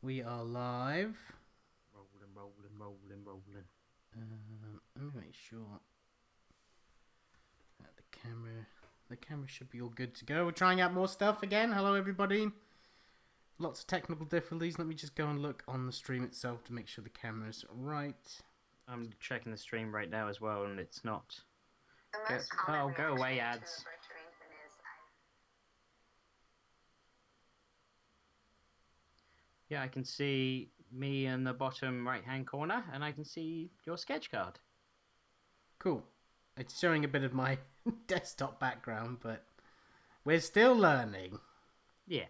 We are live. Rolling. Let me make sure that the camera should be all good to go. We're trying out more stuff again. Hello, everybody. Lots of technical difficulties. Let me just go and look on the stream itself to make sure the camera's right. I'm checking the stream right now as well, and it's not. Go away, ads. Yeah, I can see me in the bottom right-hand corner, and I can see your sketch card. Cool. It's showing a bit of my desktop background, but we're still learning. Yeah.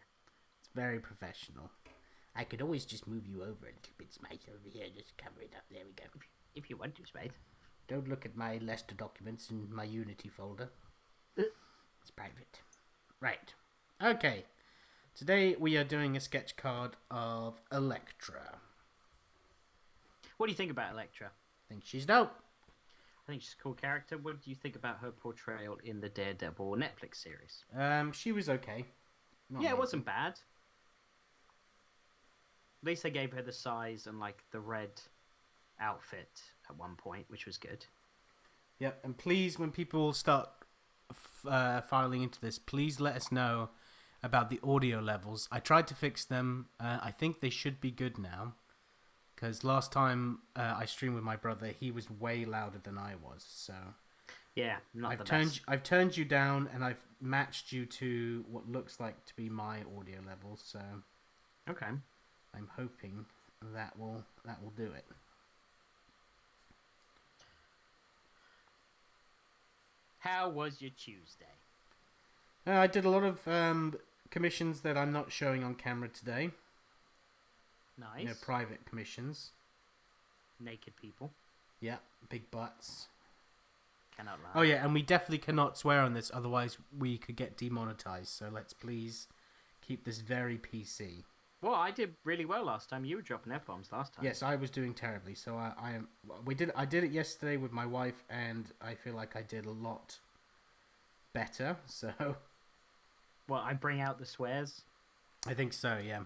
It's very professional. I could always just move you over a little bit, Smite, over here. Just cover it up. There we go. If you want to, Spade. Don't look at my Lester documents in my Unity folder. It's private. Right. Okay. Today we are doing a sketch card of Elektra. What do you think about Elektra? I think she's dope. I think she's a cool character. What do you think about her portrayal in the Daredevil Netflix series? She was okay. Yeah, it wasn't bad. At least they gave her the size and like the red outfit at one point, which was good. Yep, and please, when people start filing into this, please let us know about the audio levels. I tried to fix them. I think they should be good now. Because last time I streamed with my brother, he was way louder than I was. So yeah, the best. I've turned you down, and I've matched you to what looks like to be my audio level. So okay, I'm hoping that will do it. How was your Tuesday? I did a lot of commissions that I'm not showing on camera today. Nice. Private commissions. Naked people. Yeah, big butts. Cannot lie. Oh yeah, and we definitely cannot swear on this, otherwise we could get demonetized. So let's please keep this very PC. Well, I did really well last time. You were dropping F-bombs last time. Yes, I was doing terribly. So I did it yesterday with my wife, and I feel like I did a lot better. So. Well, I bring out the swears. I think so. Yeah.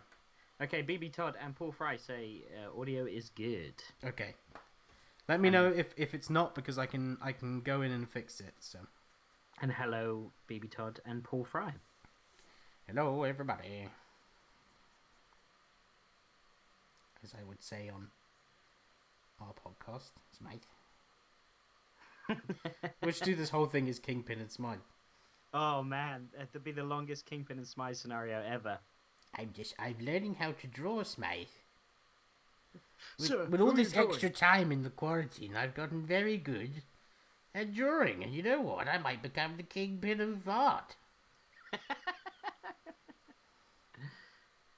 Okay, BB Todd and Paul Fry say audio is good. Okay. Let me know if it's not, because I can go in and fix it. So. And hello, BB Todd and Paul Fry. Hello, everybody. As I would say on our podcast, Smite. We should do this whole thing as Kingpin and Smite. Oh man, that'd be the longest Kingpin and Smite scenario ever. I'm learning how to draw, Smite. Sir, with all this extra time in the quarantine, I've gotten very good at drawing. And you know what? I might become the Kingpin of art.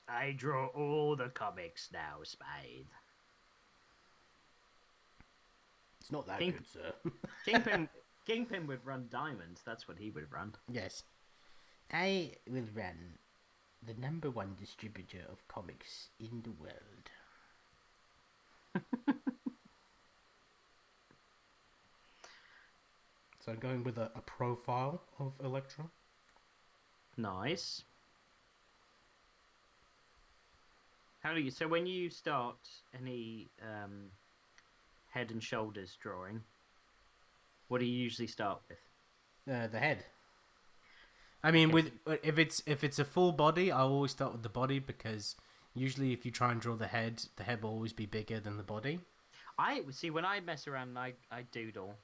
I draw all the comics now, Spade. It's not that good, sir. Kingpin would run Diamond. That's what he would run. Yes. I will run the #1 distributor of comics in the world. So I'm going with a profile of Elektra. Nice. So when you start any head and shoulders drawing, what do you usually start with? The head. I mean, Okay. if it's a full body, I'll always start with the body, because usually if you try and draw the head will always be bigger than the body. I see when I mess around and I doodle,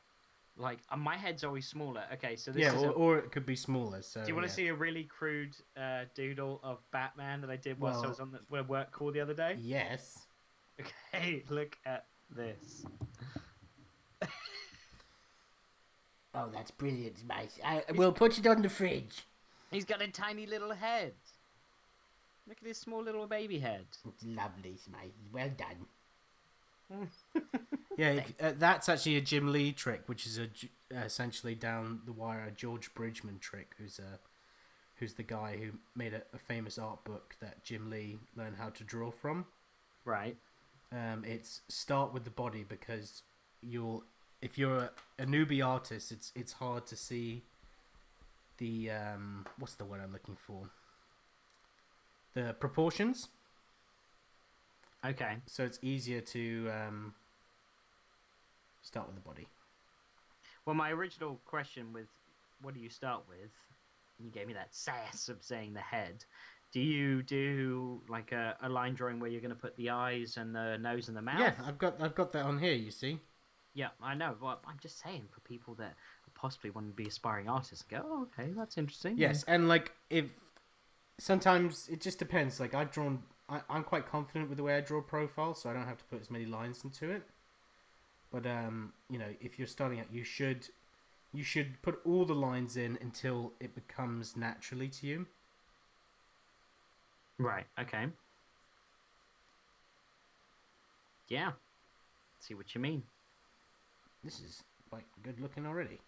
like my head's always smaller. Okay, so this Yeah, is or it could be smaller. So do you want to see a really crude doodle of Batman that I did whilst I was on the work call the other day? Yes. Okay, look at this. Oh, that's brilliant, mate. We'll put it on the fridge. He's got a tiny little head. Look at his small little baby head. It's lovely, mate. Well done. Yeah, that's actually a Jim Lee trick, which is essentially down the wire a George Bridgman trick, who's the guy who made a famous art book that Jim Lee learned how to draw from. Right. It's start with the body, because if you're a newbie artist, it's hard to see the what's the word I'm looking for? The proportions. Okay. So it's easier to start with the body. Well, my original question with what do you start with? You gave me that sass of saying the head. Do you do like a line drawing where you're going to put the eyes and the nose and the mouth? Yeah, I've got that on here. You see? Yeah, I know. Well, I'm just saying for people that possibly want to be aspiring artists, go, oh, okay, that's interesting. Yes, and like if sometimes it just depends. Like I'm quite confident with the way I draw profiles, so I don't have to put as many lines into it. But if you're starting out, you should put all the lines in until it becomes naturally to you. Right. Okay. Yeah. See what you mean. This is quite good looking already.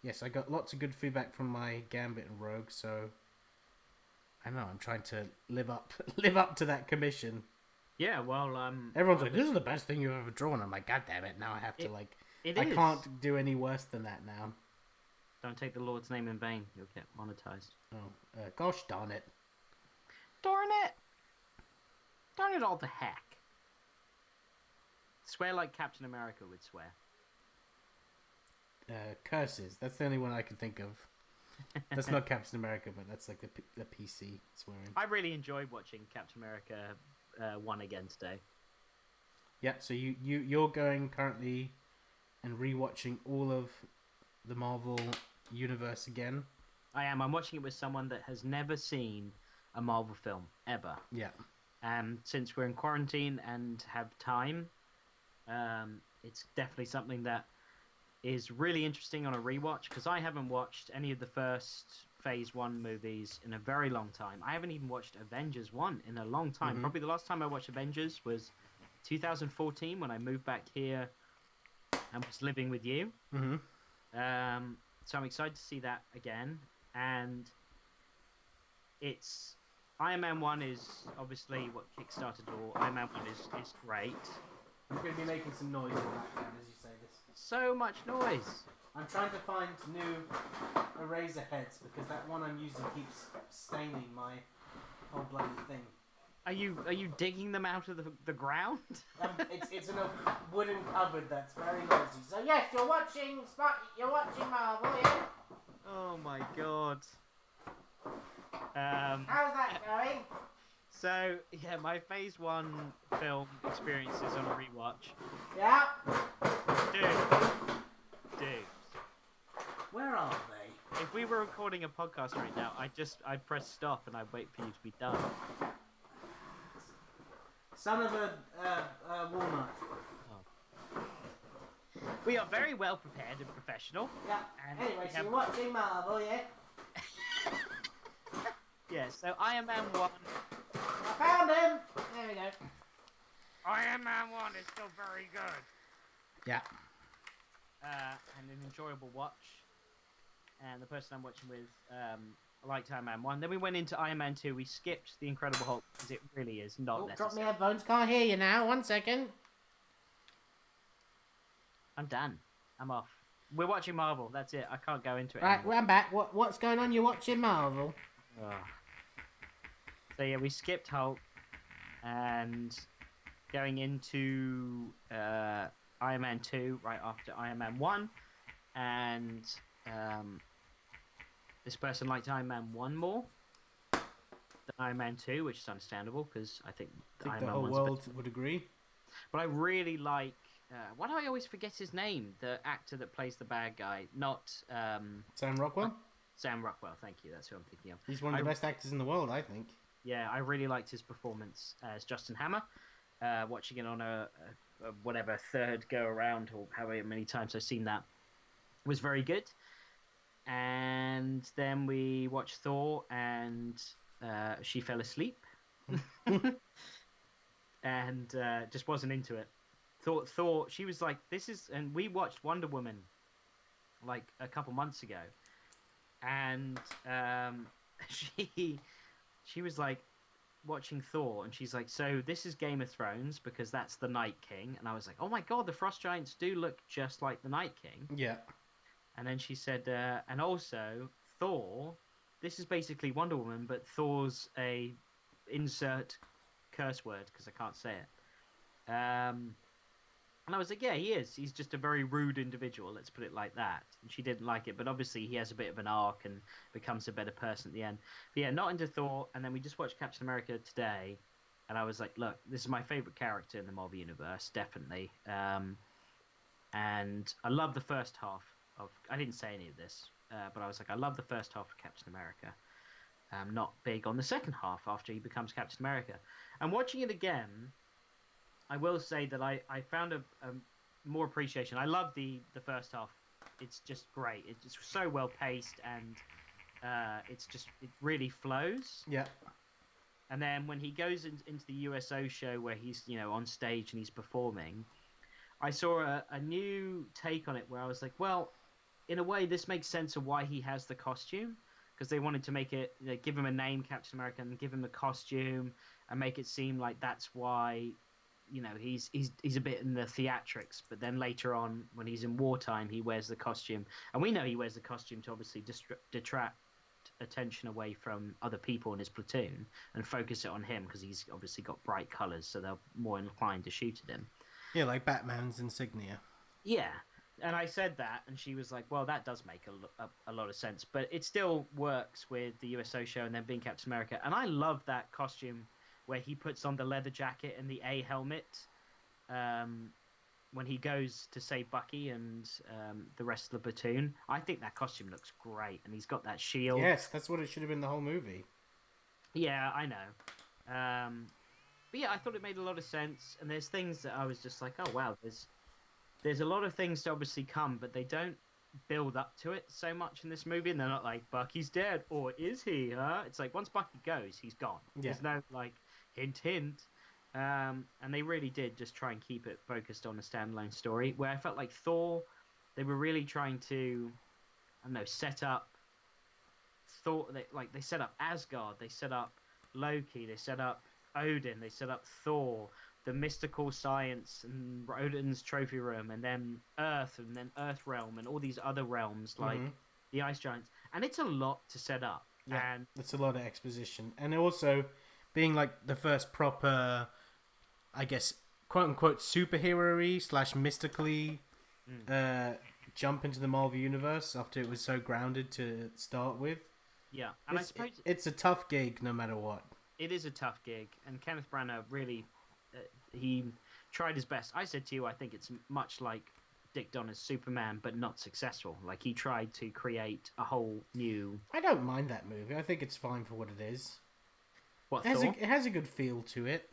Yes, I got lots of good feedback from my Gambit and Rogue, so I know I'm trying to live up to that commission. Yeah, well, everyone's like, "This is the best thing you've ever drawn." I'm like, "God damn it! Now I have to I can't do any worse than that now." Don't take the Lord's name in vain; you'll get monetized. Oh, gosh darn it! Darn it! Darn it all to heck! Swear like Captain America would swear. Curses. That's the only one I can think of. That's not Captain America, but that's like the PC swearing. I really enjoyed watching Captain America 1 again today. Yeah, so you're going currently and rewatching all of the Marvel universe again. I am. I'm watching it with someone that has never seen a Marvel film ever. Yeah. Since we're in quarantine and have time, it's definitely something that is really interesting on a rewatch, because I haven't watched any of the first Phase 1 movies in a very long time. I haven't even watched Avengers 1 in a long time. Probably the last time I watched Avengers was 2014 when I moved back here and was living with you. So I'm excited to see that again. And it's... Iron Man 1 is obviously what kickstarted all. Iron Man 1 is great. I'm going to be making some noise in the background as you say this. So much noise. I'm trying to find new eraser heads because that one I'm using keeps staining my whole bloody thing. Are you digging them out of the ground? It's in a wooden cupboard that's very noisy. So yes, you're watching Marvel, yeah? Oh my god. How's that going? So yeah, my Phase 1 film experiences on a rewatch. Yeah. Dude. Where are they? If we were recording a podcast right now, I'd press stop and I'd wait for you to be done. Son of a walnut. Oh. We are very well prepared and professional. Yeah. Anyway, so you're watching Marvel, yeah? Yeah, so Iron Man 1. I found him! There we go. Iron Man 1 is still very good. Yeah. And an enjoyable watch. And the person I'm watching with liked Iron Man 1. Then we went into Iron Man 2. We skipped The Incredible Hulk because it really is not necessary. Drop me headphones. Can't hear you now. 1 second. I'm done. I'm off. We're watching Marvel. That's it. I can't go into it Right, anymore. I'm back. What's going on? You're watching Marvel? Ugh. So yeah, we skipped Hulk and going into Iron Man 2 right after Iron Man 1, and this person liked Iron Man 1 more than Iron Man 2, which is understandable because I think Iron the Man whole 1's world would agree. But I really like... why do I always forget his name? The actor that plays the bad guy. Not... Sam Rockwell? Sam Rockwell, thank you. That's who I'm thinking of. He's one of the best actors in the world, I think. Yeah, I really liked his performance as Justin Hammer. Watching it on a whatever third go around, or however many times I've seen that, was very good. And then we watched Thor, and she fell asleep, and just wasn't into it. Thor, she was like, "This is," and we watched Wonder Woman like a couple months ago, and she was like watching Thor, and she's like, "So this is Game of Thrones because that's the Night King," and I was like, "Oh my god, the Frost Giants do look just like the Night King." Yeah. And then she said, and also Thor, this is basically Wonder Woman, but Thor's a insert curse word because I can't say it. And I was like, yeah, he is. He's just a very rude individual. Let's put it like that. And she didn't like it, but obviously he has a bit of an arc and becomes a better person at the end. But yeah, not into Thor. And then we just watched Captain America today, and I was like, look, this is my favorite character in the Marvel universe, definitely. And I love the first half of. I didn't say any of this, but I was like, I love the first half of Captain America. I'm not big on the second half after he becomes Captain America. And watching it again, I will say that I found a more appreciation. I love the first half. It's just great. It's so well paced, and it really flows. Yeah. And then when he goes into the USO show where he's on stage and he's performing, I saw a new take on it where I was like, well, in a way, this makes sense of why he has the costume, because they wanted to make it give him a name, Captain America, and give him a costume and make it seem like that's why. He's a bit in the theatrics, but then later on, when he's in wartime, he wears the costume, and we know he wears the costume to obviously detract attention away from other people in his platoon and focus it on him because he's obviously got bright colors, so they're more inclined to shoot at him. Yeah, like Batman's insignia. Yeah, and I said that, and she was like, "Well, that does make a lot of sense, but it still works with the USO show and then being Captain America." And I love that costume where he puts on the leather jacket and the A helmet when he goes to save Bucky and the rest of the platoon. I think that costume looks great, and he's got that shield. Yes, that's what it should have been the whole movie. Yeah, I know. But yeah, I thought it made a lot of sense, and there's things that I was just like, oh wow, there's a lot of things to obviously come, but they don't build up to it so much in this movie, and they're not like, Bucky's dead, or is he, huh? It's like, once Bucky goes, he's gone. Yeah. There's no, like, hint. And they really did just try and keep it focused on a standalone story, where I felt like Thor, they were really trying to, I don't know, set up Thor, they set up Asgard, they set up Loki, they set up Odin, they set up Thor, the mystical science and Odin's trophy room, and then Earth Realm, and all these other realms like the Ice Giants, and it's a lot to set up. Yeah, and it's a lot of exposition, and also being like the first proper, I guess, quote unquote superhero-y / mystically jump into the Marvel universe after it was so grounded to start with. Yeah, and I suppose it's a tough gig no matter what. It is a tough gig, and Kenneth Branagh really he tried his best. I said to you, I think it's much like Dick Donner's Superman, but not successful. Like, he tried to create a whole new... I don't mind that movie. I think it's fine for what it is. What, it has a good feel to it.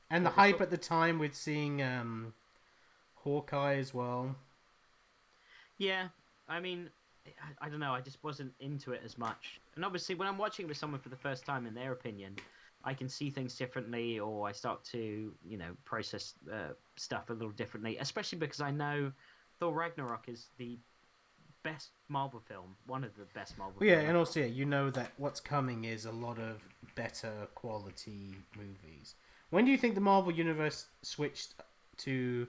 And the hype at the time with seeing Hawkeye as well. Yeah, I mean, I don't know. I just wasn't into it as much. And obviously, when I'm watching it with someone for the first time, in their opinion, I can see things differently, or I start to, process stuff a little differently. Especially because I know Thor Ragnarok is the best Marvel film, one of the best Marvel films. Yeah, and also, you know that what's coming is a lot of better quality movies. When do you think the Marvel Universe switched to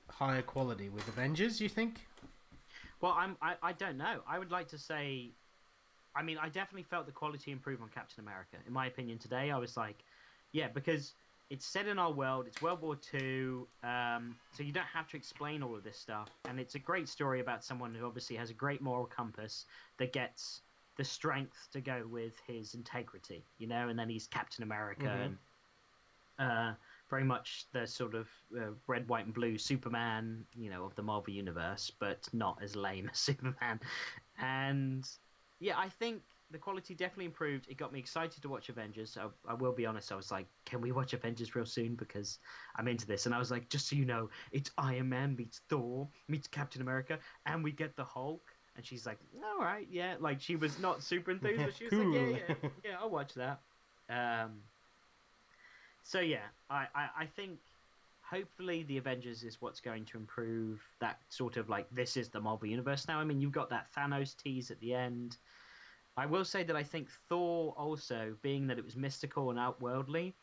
higher quality? With Avengers, you think? Well, I don't know. I would like to say... I mean, I definitely felt the quality improve on Captain America. In my opinion, today, I was like, yeah, because it's set in our world. It's World War II, so you don't have to explain all of this stuff. And it's a great story about someone who obviously has a great moral compass that gets the strength to go with his integrity, and then he's Captain America and very much the sort of red, white, and blue Superman, of the Marvel Universe, but not as lame as Superman. And... yeah, I think the quality definitely improved. It got me excited to watch Avengers. I will be honest, I was like, can we watch Avengers real soon? Because I'm into this. And I was like, just so you know, it's Iron Man meets Thor, meets Captain America, and we get the Hulk. And she's like, all right, yeah. Like, she was not super enthused, but she was cool. like, yeah, I'll watch that. So, yeah, I think hopefully the Avengers is what's going to improve that sort of, like, this is the Marvel Universe now. I mean, you've got that Thanos tease at the end. I will say that I think Thor also, being that it was mystical and outworldly,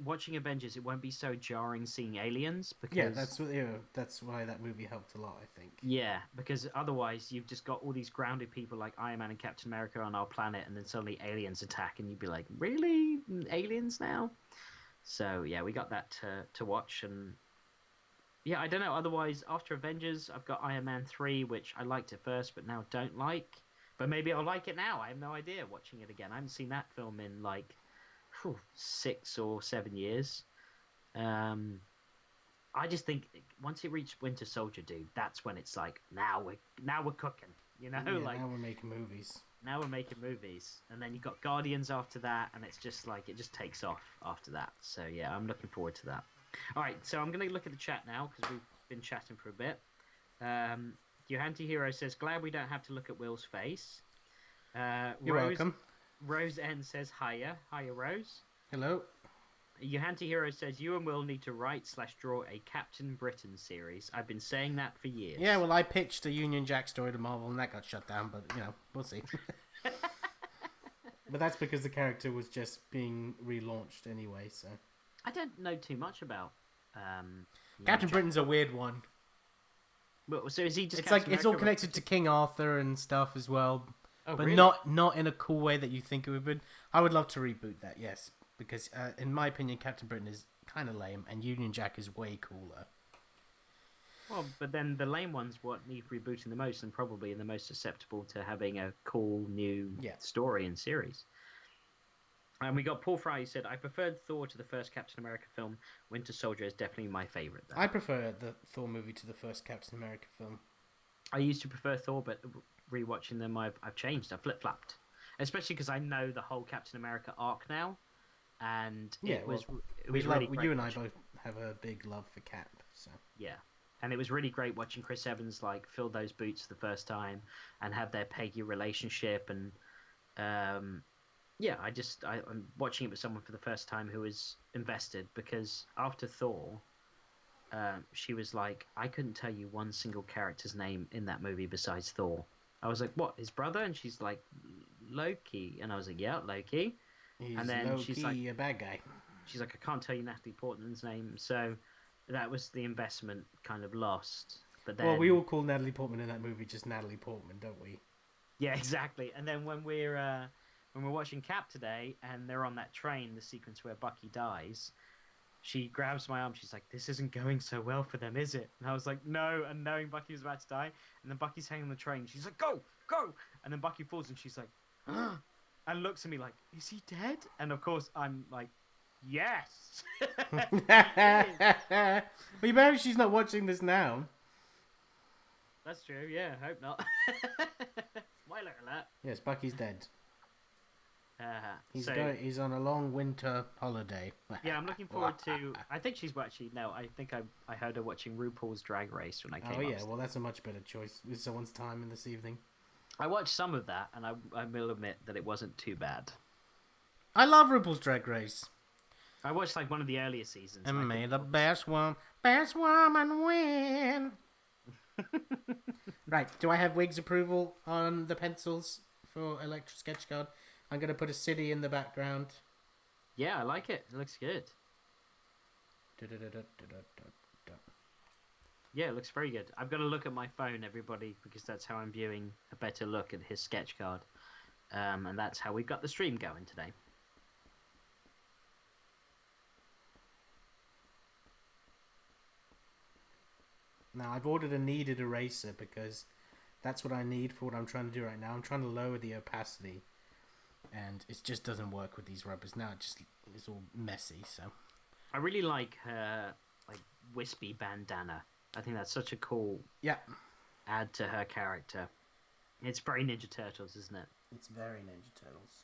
watching Avengers, it won't be so jarring seeing aliens because Yeah, that's why that movie helped a lot, I think. yeah, because otherwise you've just got all these grounded people like Iron Man and Captain America on our planet, and then suddenly aliens attack, and you'd be like, really, aliens now? So yeah, we got that to watch, and yeah, I don't know. Otherwise, after Avengers, I've got Iron Man 3, which I liked at first, but now don't like. But maybe I'll like it now. I have no idea watching it again. I haven't seen that film in like 6 or 7 years. I just think once it reached Winter Soldier, dude, that's when it's like now we're cooking. You know, Yeah, like now we're making movies. now we're making movies, and then you got Guardians after that, and it's just like it just takes off after that. So yeah, I'm looking forward to that. All right, so I'm going to look at the chat now because we've been chatting for a bit. Your anti-hero says, glad we don't have to look at Will's face. You're welcome. Rose N says, hiya Rose. Hello. Your anti-hero says, you and Will need to write/draw a Captain Britain series. I've been saying that for years. Yeah, well, I pitched a Union Jack story to Marvel, and that got shut down, but, we'll see. But that's because the character was just being relaunched anyway, so... I don't know too much about Captain Britain's a weird one. Well, so is he just? It's like it's all connected to King Arthur and stuff as well, but really? not in a cool way that you think it would be. I would love to reboot that, yes, because in my opinion, Captain Britain is kind of lame, and Union Jack is way cooler. Well, but then the lame ones what need rebooting the most, and probably the most susceptible to having a cool new story and series. And we got Paul Fry, who said, I preferred Thor to the first Captain America film. Winter Soldier is definitely my favourite. I prefer the Thor movie to the first Captain America film. I used to prefer Thor, but rewatching them, I've changed. I've flip-flopped. Especially because I know the whole Captain America arc now. And it was really great. You and I both have a big love for Cap. So. Yeah. And it was really great watching Chris Evans fill those boots for the first time and have their Peggy relationship and... I'm watching it with someone for the first time who is invested because after Thor, she was like, I couldn't tell you one single character's name in that movie besides Thor. I was like, what, his brother? And she's like, Loki. And I was like, yeah, Loki. And then she's like, a bad guy. She's like, I can't tell you Natalie Portman's name. So that was the investment kind of lost. But then, well, we all call Natalie Portman in that movie just Natalie Portman, don't we? Yeah, exactly. And then when we're watching Cap today and they're on that train, the sequence where Bucky dies, she grabs my arm. She's like, this isn't going so well for them, is it? And I was like, no. And knowing Bucky was about to die, and then Bucky's hanging on the train. She's like, go! And then Bucky falls and she's like, and looks at me like, is he dead? And of course, I'm like, yes! Well, you better she's not watching this now. That's true, yeah, hope not. Spoiler alert. Yes, Bucky's dead. So, he's on a long winter holiday. Yeah, I'm looking forward to... I think she's actually... No, I think I heard her watching RuPaul's Drag Race when I came Oh, yeah, well, that's a much better choice with someone's time in this evening. I watched some of that, and I will admit that it wasn't too bad. I love RuPaul's Drag Race. I watched, one of the earlier seasons. And may the best woman win. Right, do I have Wig's approval on the pencils for Elektra sketch card? I'm going to put a city in the background. Yeah, I like it. It looks good. Yeah, it looks very good. I've got to look at my phone, everybody, because that's how I'm viewing a better look at his sketch card. And that's how we've got the stream going today. Now, I've ordered a kneaded eraser because that's what I need for what I'm trying to do right now. I'm trying to lower the opacity. And it just doesn't work with these rubbers. Now it's all messy, so... I really like her, wispy bandana. I think that's such a cool add to her character. It's very Ninja Turtles, isn't it? It's very Ninja Turtles.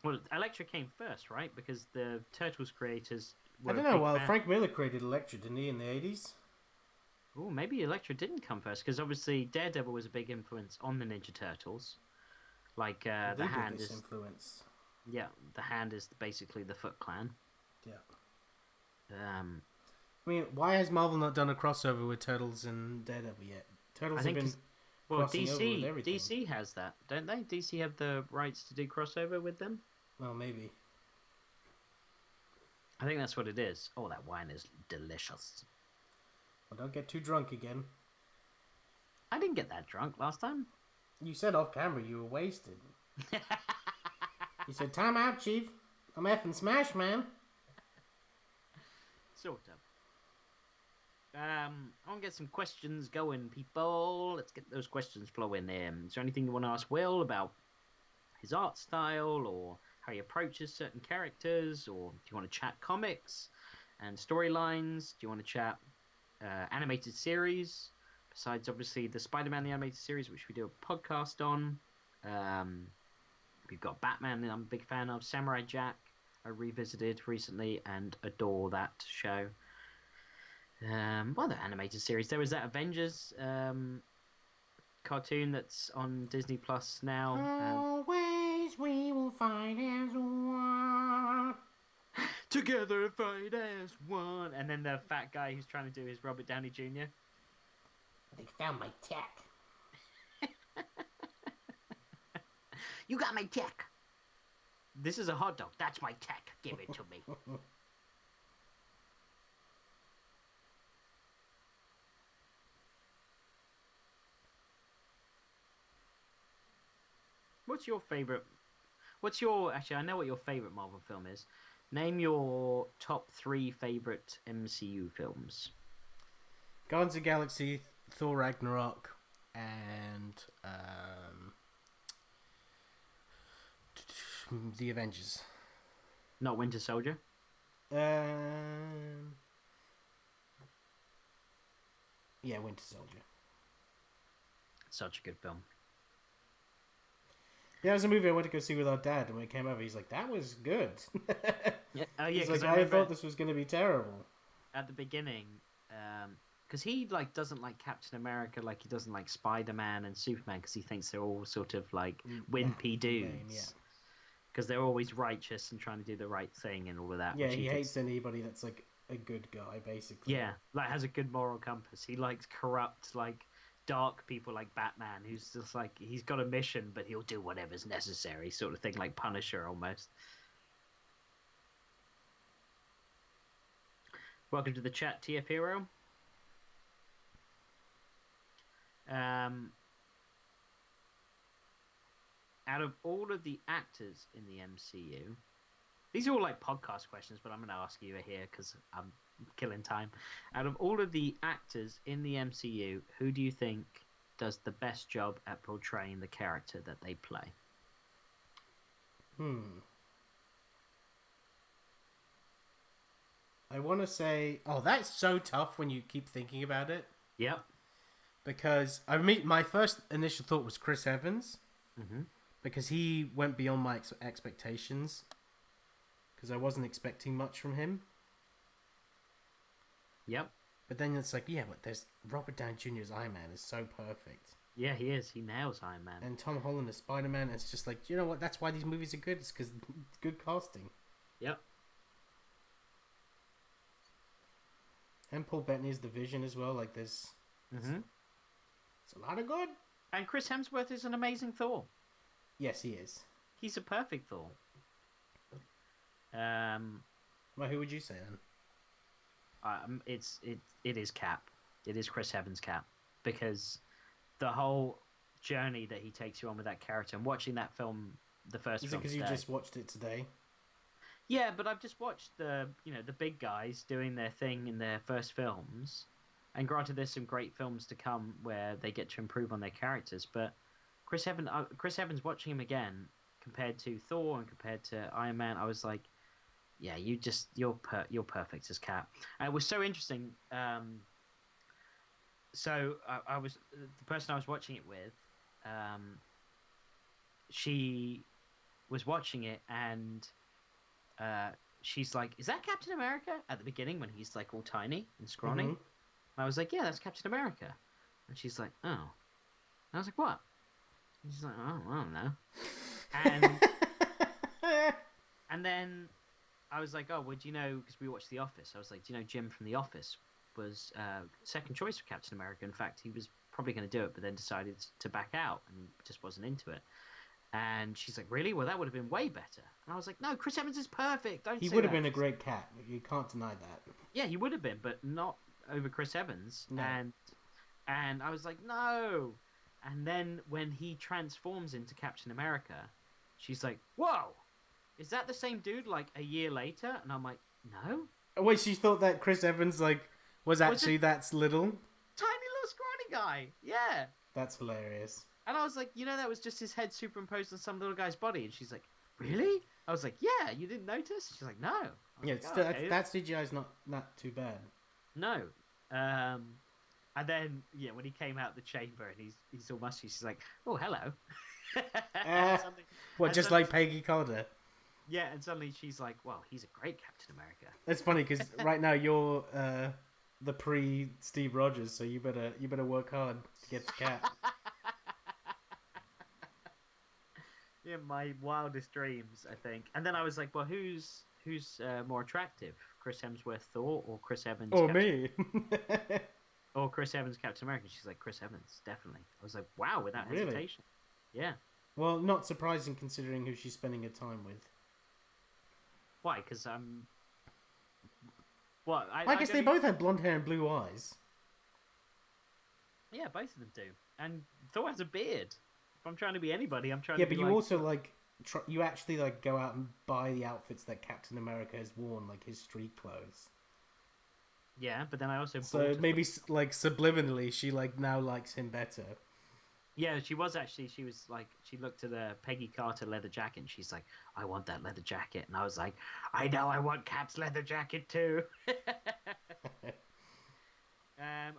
Well, Elektra came first, right? Because the Turtles creators were... I don't know, well, Frank Miller created Elektra, didn't he, in the 80s? Oh, maybe Elektra didn't come first, because obviously Daredevil was a big influence on the Ninja Turtles. The hand is influence. Yeah, the hand is basically the Foot Clan. Yeah. I mean, why has Marvel not done a crossover with Turtles and Daredevil yet? Turtles have been crossing over with everything. DC has that, don't they? DC have the rights to do crossover with them. Well, maybe. I think that's what it is. Oh, that wine is delicious. Well, don't get too drunk again. I didn't get that drunk last time. You said off camera you were wasted. You said, "Time out, Chief. I'm effing smash, man." Sort of. I want to get some questions going, people. Let's get those questions flowing in. Is there anything you want to ask Will about his art style, or how he approaches certain characters, or do you want to chat comics and storylines? Do you want to chat animated series? Besides, obviously, the Spider-Man the animated series, which we do a podcast on. We've got Batman that I'm a big fan of. Samurai Jack I revisited recently and adore that show. What other animated series? There was that Avengers cartoon that's on Disney Plus now. Always we will fight as one. Together fight as one. And then the fat guy who's trying to do his Robert Downey Jr. They found my tech. You got my tech. This is a hot dog. That's my tech. Give it to me. What's your favorite? Actually, I know what your favorite Marvel film is. Name your top 3 favorite MCU films. Guardians of the Galaxy, Thor Ragnarok, and the Avengers. Not Winter Soldier? Yeah, Winter Soldier. Such a good film. Yeah, it was a movie I went to go see with our dad, and when it came over, he's like, "That was good." Yeah, He's like, I "I thought this was going to be terrible." at the beginning, because he doesn't like Captain America, like he doesn't like Spider-Man and Superman, because he thinks they're all sort of like wimpy dudes. Because they're always righteous and trying to do the right thing and all of that. Yeah, he hates anybody that's like a good guy, basically. Yeah, like has a good moral compass. He likes corrupt, like dark people like Batman, who's just like he's got a mission, but he'll do whatever's necessary, sort of thing, like Punisher almost. Welcome to the chat, TF Hero. Out of all of the actors in the MCU, these are all like podcast questions, but I'm going to ask you here because I'm killing time. Out of all of the actors in the MCU, who do you think does the best job at portraying the character that they play? I want to say, that's so tough when you keep thinking about it. Yep. Because my first initial thought was Chris Evans. Mm-hmm. Because he went beyond my expectations. Because I wasn't expecting much from him. Yep. But then it's like, yeah, but there's Robert Downey Jr.'s Iron Man is so perfect. Yeah, he is. He nails Iron Man. And Tom Holland as Spider-Man, it's just like, you know what? That's why these movies are good. It's because it's good casting. Yep. And Paul Bettany's The Vision as well. Like, there's it's a lot of good. And Chris Hemsworth is an amazing Thor. Yes, he is. He's a perfect Thor. Well, who would you say then? It is Cap. It is Chris Evans' Cap, because the whole journey that he takes you on with that character and watching that film, the first Is film. it because you just watched it today? Yeah, but I've just watched the big guys doing their thing in their first films, and granted, there's some great films to come where they get to improve on their characters. But Chris Evans, watching him again compared to Thor and compared to Iron Man, I was like, yeah, you're perfect as Cap. And it was so interesting. So I was the person I was watching it with. She was watching it and she's like, "Is that Captain America?" At the beginning when he's like all tiny and scrawny. And I was like, "Yeah, that's Captain America." And she's like, "Oh." And I was like, "What?" And she's like, "Oh, I don't know." And then I was like, "Oh, well, do you know?" Because we watched The Office. I was like, "Do you know Jim from The Office was second choice for Captain America? In fact, he was probably going to do it, but then decided to back out and just wasn't into it." And she's like, really? Well, that would have been way better. And I was like, no, Chris Evans is perfect. Don't He say would have that. been a great cat. You can't deny that. Yeah, he would have been, but not over Chris Evans. No. And I was like, no. And then when he transforms into Captain America, she's like, whoa, is that the same dude like a year later? And I'm like, no. Wait, she thought that Chris Evans was actually that little? Tiny little scrawny guy. Yeah. That's hilarious. And I was like, that was just his head superimposed on some little guy's body. And she's like, really? I was like, yeah, you didn't notice? She's like, no. Yeah, like, oh, okay. that CGI's not too bad. No. And then, when he came out the chamber and he's all mushy, she's like, oh, hello. Just like Peggy Carter? Yeah, and suddenly she's like, well, he's a great Captain America. It's funny because right now you're the pre-Steve Rogers, so you better work hard to get the cat. Yeah, my wildest dreams, I think. And then I was like, well, who's more attractive, Chris Hemsworth Thor or Chris Evans? Or me. Or Chris Evans Captain America. She's like, Chris Evans, definitely. I was like, wow, without hesitation. Yeah. Well, not surprising considering who she's spending her time with. Why? Because I'm... What? I guess they both have blonde hair and blue eyes. Yeah, both of them do. And Thor has a beard. If I'm trying to be anybody, I'm trying to be you also, you actually, go out and buy the outfits that Captain America has worn, like his street clothes. Yeah, but then I also... So maybe, subliminally, she, now likes him better. Yeah, she was actually... She was, she looked at a Peggy Carter leather jacket, and she's like, I want that leather jacket. And I was like, I know, I want Cap's leather jacket, too.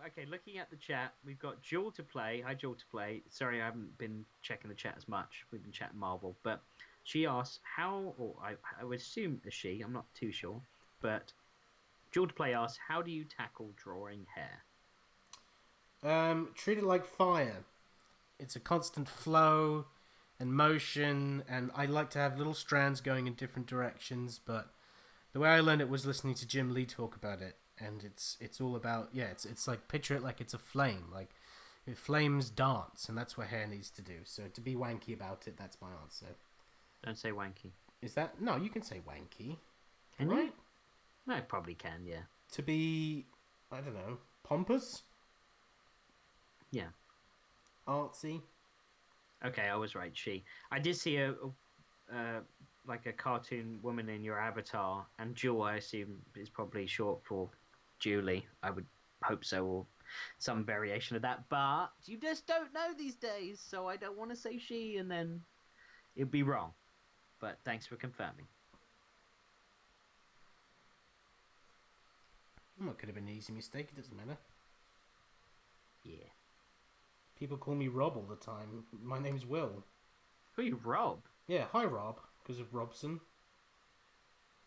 Okay, looking at the chat, we've got Jewel to play. Hi, Jewel to play. Sorry, I haven't been checking the chat as much. We've been chatting Marvel. But she asks how... Or I would assume a she. I'm not too sure. But... Jewel to play asks, how do you tackle drawing hair? Treat it like fire. It's a constant flow and motion, and I like to have little strands going in different directions, but the way I learned it was listening to Jim Lee talk about it, and it's all about, it's like, picture it like it's a flame, like, flames dance, and that's what hair needs to do, so to be wanky about it, that's my answer. Don't say wanky. Is that? No, you can say wanky. Can right? you? No, I probably can, yeah. To be, I don't know, pompous? Yeah. Artsy? Okay, I was right, she. I did see a cartoon woman in your avatar, and Jewel, I assume, is probably short for Julie. I would hope so, or some variation of that, but you just don't know these days, so I don't want to say she, and then it'd be wrong. But thanks for confirming. Well, it could have been an easy mistake, it doesn't matter. Yeah. People call me Rob all the time. My name's Will. Who are you, Rob? Yeah, hi Rob, because of Robson.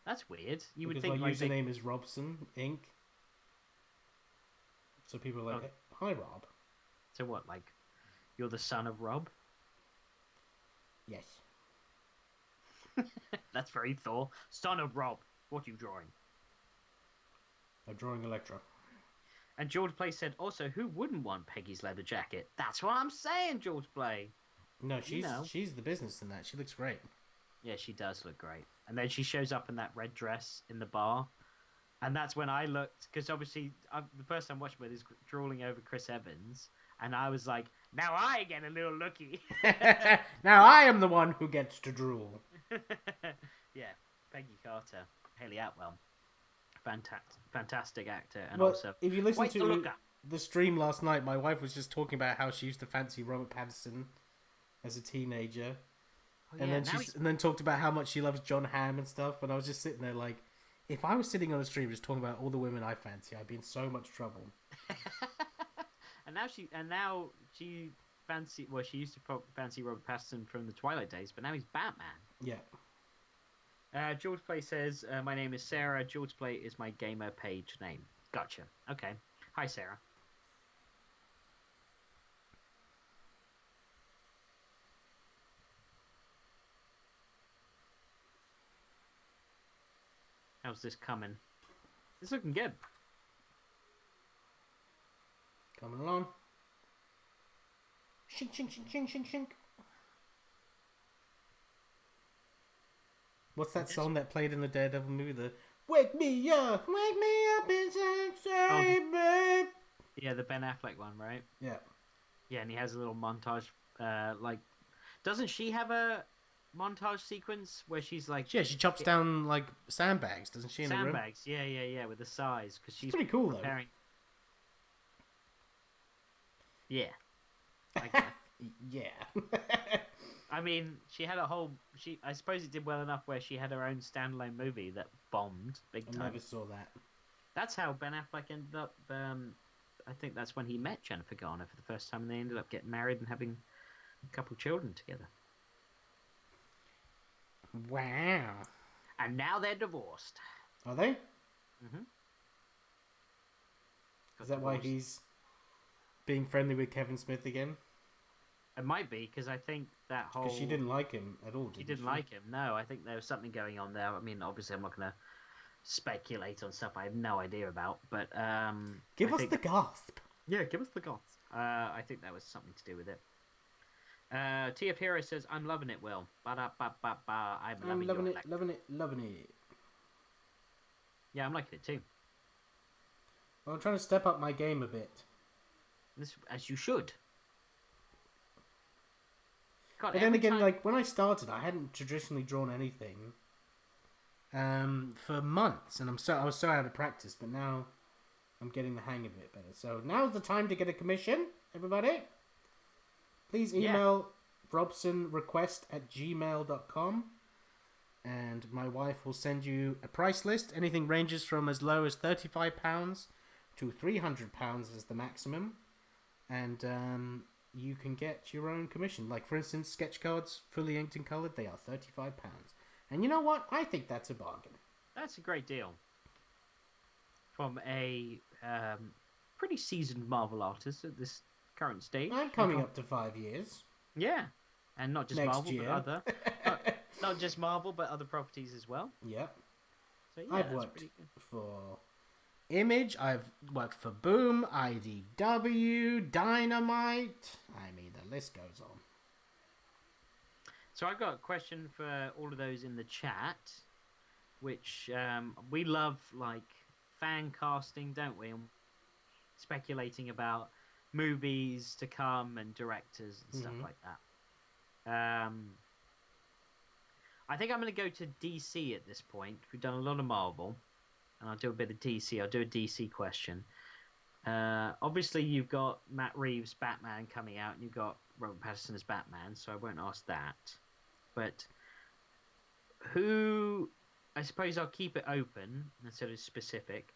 That's weird. You would because think my username is Robson Inc. So people are like, hi Rob. So what, you're the son of Rob? Yes. That's very Thor. Son of Rob. What are you drawing? I'm drawing Elektra. And George Play said, also, who wouldn't want Peggy's leather jacket? That's what I'm saying, George Play. No, she's the business in that. She looks great. Yeah, she does look great. And then she shows up in that red dress in the bar. And that's when I looked, because obviously the person I'm watching with is drooling over Chris Evans. And I was like, now I get a little looky. Now I am the one who gets to drool. Yeah, Peggy Carter, Haley Atwell. Fantastic actor. And well, also, if you listen to the stream last night, my wife was just talking about how she used to fancy Robert Pattinson as a teenager. Oh, and yeah, then talked about how much she loves John Hamm and stuff. And I was just sitting there like, if I was sitting on a stream just talking about all the women I fancy, I'd be in so much trouble. and now she fancy. Well, she used to fancy Robert Pattinson from the Twilight days, but now he's Batman. Yeah. George Play says, my name is Sarah. George Play is my gamer page name. Gotcha. Okay. Hi, Sarah. How's this coming? It's looking good. Coming along. Shink, shink, shink, shink, shink, shink. What's that song that played in the Daredevil movie? The Wake me up inside, say, babe. Yeah, the Ben Affleck one, right? Yeah. Yeah, and he has a little montage. Doesn't she have a montage sequence where she's like Yeah, she chops down like sandbags, doesn't she? In a room. sandbags? Yeah, with the size because she's pretty cool preparing... Yeah, I guess. Yeah. I mean, she had a whole. I suppose it did well enough where she had her own standalone movie that bombed big time. I never saw that. That's how Ben Affleck ended up. I think that's when he met Jennifer Garner for the first time, and they ended up getting married and having a couple children together. Wow. And now they're divorced. Are they? Mm-hmm. Is that why he's being friendly with Kevin Smith again? It might be, because I think that whole... Because she didn't like him at all, She didn't like him, no. I think there was something going on there. I mean, obviously I'm not going to speculate on stuff I have no idea about, but... Give us the gasp. Yeah, give us the gasp. I think that was something to do with it. Tia Hero says, I'm loving it, Will. Ba-da-ba-ba-ba. I'm loving it, loving it. Yeah, I'm liking it too. Well, I'm trying to step up my game a bit. As you should. God, but then again, like, when I started, I hadn't traditionally drawn anything for months, and I was so out of practice, but now I'm getting the hang of it better. So now's the time to get a commission, everybody. Please email robsonrequest@gmail.com, and my wife will send you a price list. Anything ranges from as low as £35 to £300 is the maximum, and you can get your own commission. Like, for instance, sketch cards, fully inked and coloured, they are £35. And you know what? I think that's a bargain. That's a great deal. From a pretty seasoned Marvel artist at this current stage. I'm coming up to 5 years. Yeah. And not just Next Marvel, year. but other... not just Marvel, but other properties as well. Yep. So, yeah, I've worked for Image, I've worked for Boom, IDW, Dynamite. I mean, the list goes on. So I've got a question for all of those in the chat, which we love, like, fan casting, don't we? And speculating about movies to come and directors and stuff like that. I think I'm going to go to DC at this point. We've done a lot of Marvel, and I'll do a bit of DC. I'll do a DC question. Obviously, you've got Matt Reeves' Batman coming out, and you've got Robert Pattinson as Batman, so I won't ask that. But who... I suppose I'll keep it open instead of specific.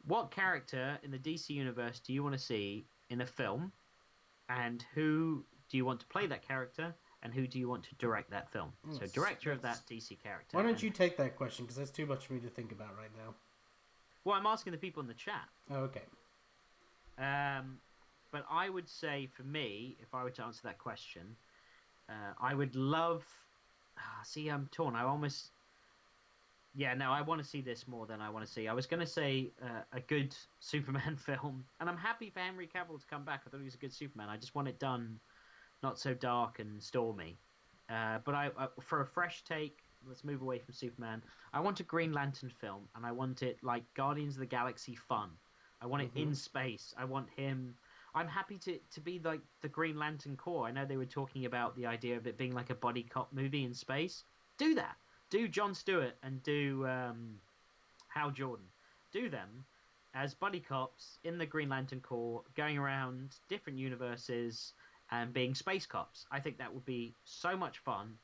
What character in the DC universe do you want to see in a film? And who do you want to play that character? And who do you want to direct that film? So director of that DC character. Why don't you take that question? Because that's too much for me to think about right now. Well, I'm asking the people in the chat. Oh, okay. But I would say, for me, if I were to answer that question, I would love... see, I'm torn. I almost... Yeah, no, I want to see this more than I want to see. I was going to say a good Superman film. And I'm happy for Henry Cavill to come back. I thought he was a good Superman. I just want it done not so dark and stormy. But I for a fresh take, let's move away from Superman. I want a Green Lantern film, and I want it like Guardians of the Galaxy fun. I want it in space. I want him... I'm happy to be like the Green Lantern Corps. I know they were talking about the idea of it being like a buddy cop movie in space. Do that. Do Jon Stewart and do Hal Jordan. Do them as buddy cops in the Green Lantern Corps, going around different universes and being space cops. I think that would be so much fun,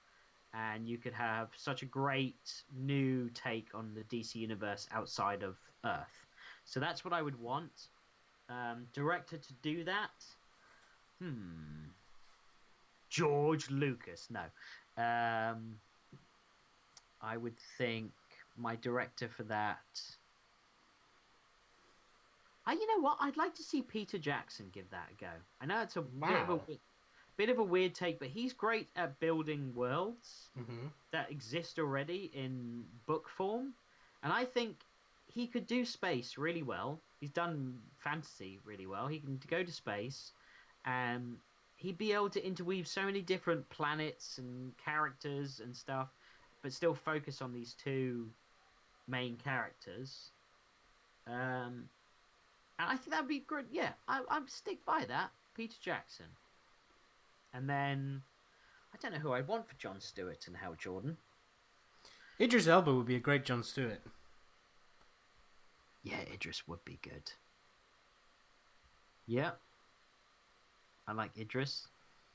and you could have such a great new take on the DC universe outside of Earth. So that's what I would want. Director to do that? George Lucas. No. I would think my director for that... you know what? I'd like to see Peter Jackson give that a go. I know it's a bit of a weird take, but he's great at building worlds that exist already in book form. And I think he could do space really well. He's done fantasy really well. He can go to space, and he'd be able to interweave so many different planets and characters and stuff. but still focus on these two main characters. And I think that'd be good. Yeah, I'd stick by that. Peter Jackson. And then I don't know who I want for Jon Stewart and Hal Jordan. Idris Elba would be a great Jon Stewart. Yeah, Idris would be good. Yeah. I like Idris.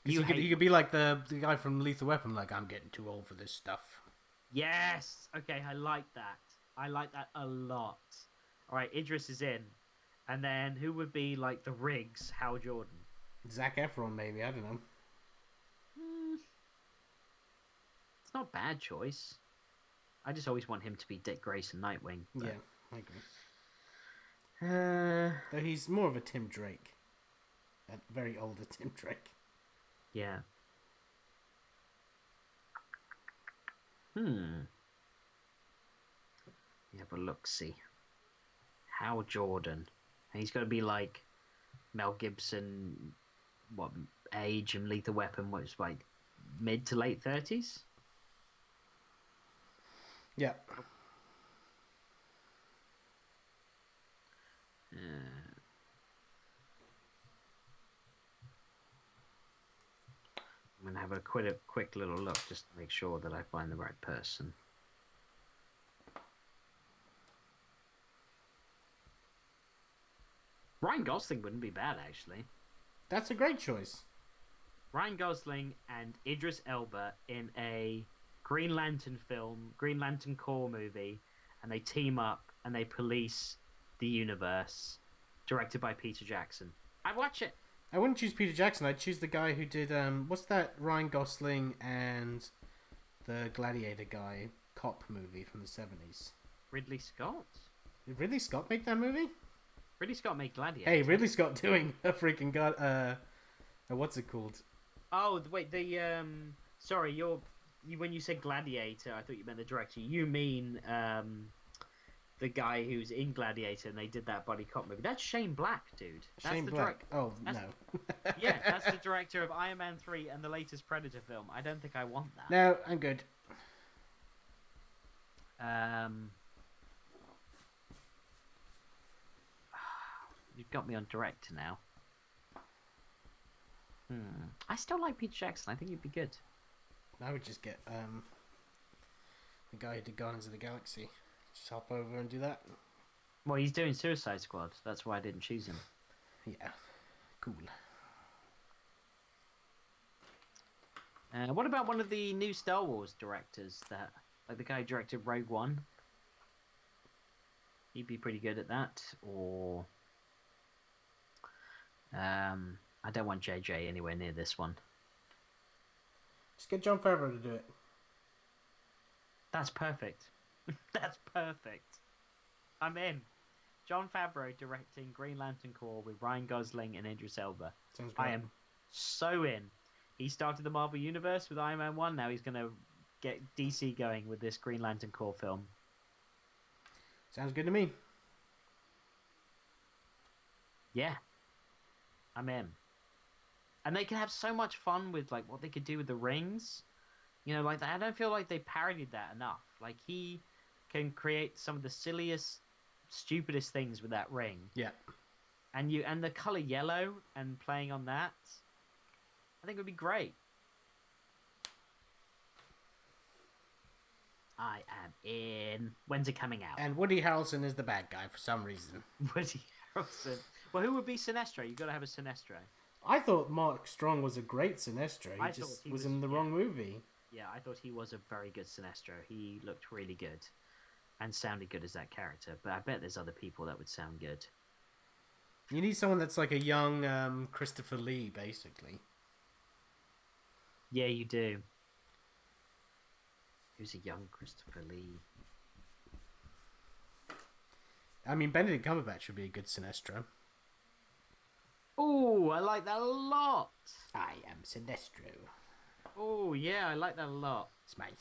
He could be like the guy from Lethal Weapon, like, I'm getting too old for this stuff. Yes! Okay, I like that. I like that a lot. Alright, Idris is in. And then who would be like the Riggs, Hal Jordan? Zac Efron, maybe, I don't know. It's not a bad choice. I just always want him to be Dick Grayson Nightwing. But... Yeah, I agree. Though he's more of a Tim Drake. A very older Tim Drake. Yeah. Yeah, but look, see. Hal Jordan. And he's got to be like Mel Gibson, what age and Lethal Weapon was like mid to late 30s? Yeah. I'm going to have a quick little look just to make sure that I find the right person. Ryan Gosling wouldn't be bad, actually. That's a great choice. Ryan Gosling and Idris Elba in a Green Lantern film, Green Lantern Corps movie, and they team up and they police the universe, directed by Peter Jackson. I'd watch it. I wouldn't choose Peter Jackson. I'd choose the guy who did what's that Ryan Gosling and the Gladiator guy cop movie from the 70s? Ridley Scott? Did Ridley Scott make that movie? Ridley Scott made Gladiator. Hey, Ridley Scott doing a freaking what's it called? Oh wait, sorry, when you said Gladiator, I thought you meant the director. You mean the guy who's in Gladiator and they did that buddy cop movie. That's Shane Black, dude. That's Shane Black. No. Yeah, that's the director of Iron Man 3 and the latest Predator film. I don't think I want that. No, I'm good. You've got me on director now. I still like Peter Jackson. I think he'd be good. I would just get the guy who did Guardians of the Galaxy. Just hop over and do that. Well, he's doing Suicide Squad. That's why I didn't choose him. Yeah, cool. What about one of the new Star Wars directors that, like the guy who directed Rogue One? He'd be pretty good at that. Or I don't want JJ anywhere near this one. Just get Jon Favreau to do it. That's perfect. That's perfect. I'm in. Jon Favreau directing Green Lantern Corps with Ryan Gosling and Idris Elba. Sounds great. I am so in. He started the Marvel Universe with Iron Man 1. Now he's going to get DC going with this Green Lantern Corps film. Sounds good to me. Yeah. I'm in. And they can have so much fun with like what they could do with the rings. You know, like I don't feel like they parodied that enough. Like he can create some of the silliest, stupidest things with that ring. Yeah. And the color yellow and playing on that, I think would be great. I am in. When's it coming out? And Woody Harrelson is the bad guy for some reason. Woody Harrelson. Well, who would be Sinestro? You've got to have a Sinestro. I thought Mark Strong was a great Sinestro. He just was in the wrong movie. Yeah, I thought he was a very good Sinestro. He looked really good and sounded good as that character. But I bet there's other people that would sound good. You need someone that's like a young Christopher Lee, basically. Yeah, you do. Who's a young Christopher Lee? I mean, Benedict Cumberbatch would be a good Sinestro. Oh, I like that a lot. I am Sinestro. Oh, yeah, I like that a lot. Smite.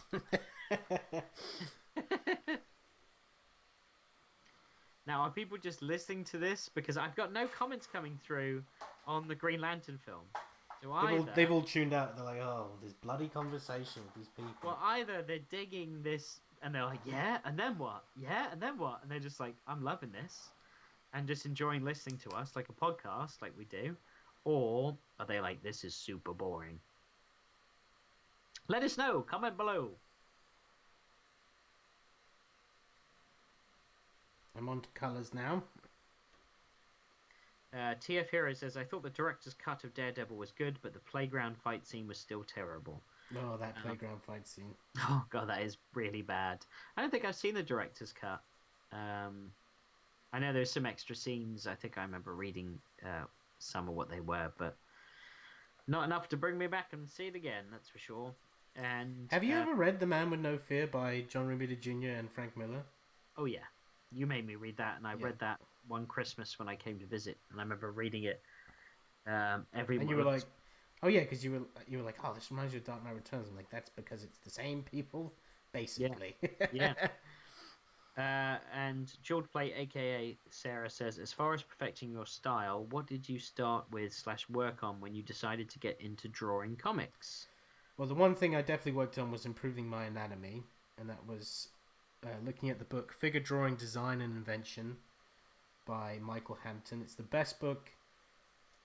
Now, are people just listening to this? Because I've got no comments coming through on the Green Lantern film. So either they've all tuned out. They're like, oh, this bloody conversation with these people. well, either they're digging this and they're like, yeah, and then what? Yeah, and then what? And they're just like, I'm loving this, and just enjoying listening to us like a podcast, like we do, or are they like, this is super boring? Let us know. Comment below. I'm on to colours now. TF Hero says, I thought the director's cut of Daredevil was good, but the playground fight scene was still terrible. Oh, that playground fight scene. Oh, God, that is really bad. I don't think I've seen the director's cut. I know there's some extra scenes. I think I remember reading some of what they were, but not enough to bring me back and see it again, that's for sure. And have you ever read The Man with No Fear by John Romita Jr. and Frank Miller? Oh, yeah. You made me read that, and I read that one Christmas when I came to visit, and I remember reading it every month. And you were like, oh yeah, because you were like, oh, this reminds you of Dark Knight Returns. I'm like, that's because it's the same people, basically. Yeah. And George Play, aka Sarah, says, as far as perfecting your style, what did you start with / work on when you decided to get into drawing comics? Well, the one thing I definitely worked on was improving my anatomy, and that was looking at the book Figure Drawing Design and Invention by Michael Hampton. It's the best book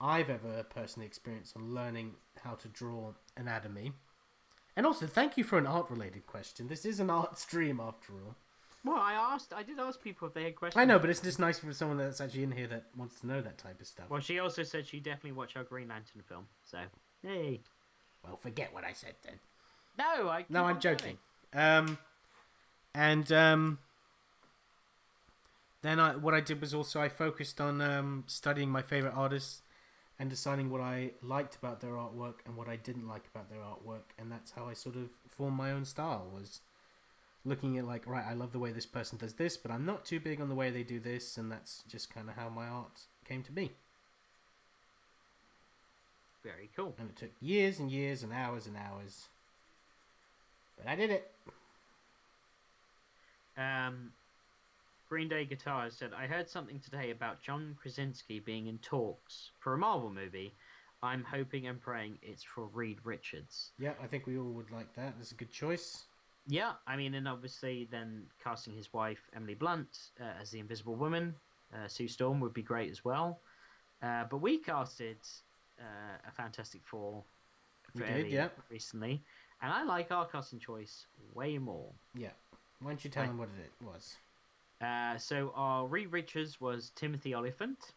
I've ever personally experienced on learning how to draw anatomy. And also, thank you for an art-related question. This is an art stream, after all. Well, I did ask people if they had questions. I know, but it's just nice for someone that's actually in here that wants to know that type of stuff. Well, she also said she definitely watched our Green Lantern film, so hey. Well, forget what I said then. No, I'm joking. Then what I did was also I focused on studying my favorite artists and deciding what I liked about their artwork and what I didn't like about their artwork, and that's how I sort of formed my own style. Was looking at like, right, I love the way this person does this, but I'm not too big on the way they do this, and that's just kind of how my art came to be. Very cool. And it took years and years and hours, but I did it. Green Day Guitar said, I heard something today about John Krasinski being in talks for a Marvel movie. I'm hoping and praying it's for Reed Richards. Yeah, I think we all would like that. That's a good choice. Yeah, I mean, and obviously then casting his wife, Emily Blunt, as the Invisible Woman, Sue Storm would be great as well. But we casted a Fantastic Four recently, and I like our casting choice way more. Yeah. Why don't you tell them what it was? So our Reed Richards was Timothy Olyphant.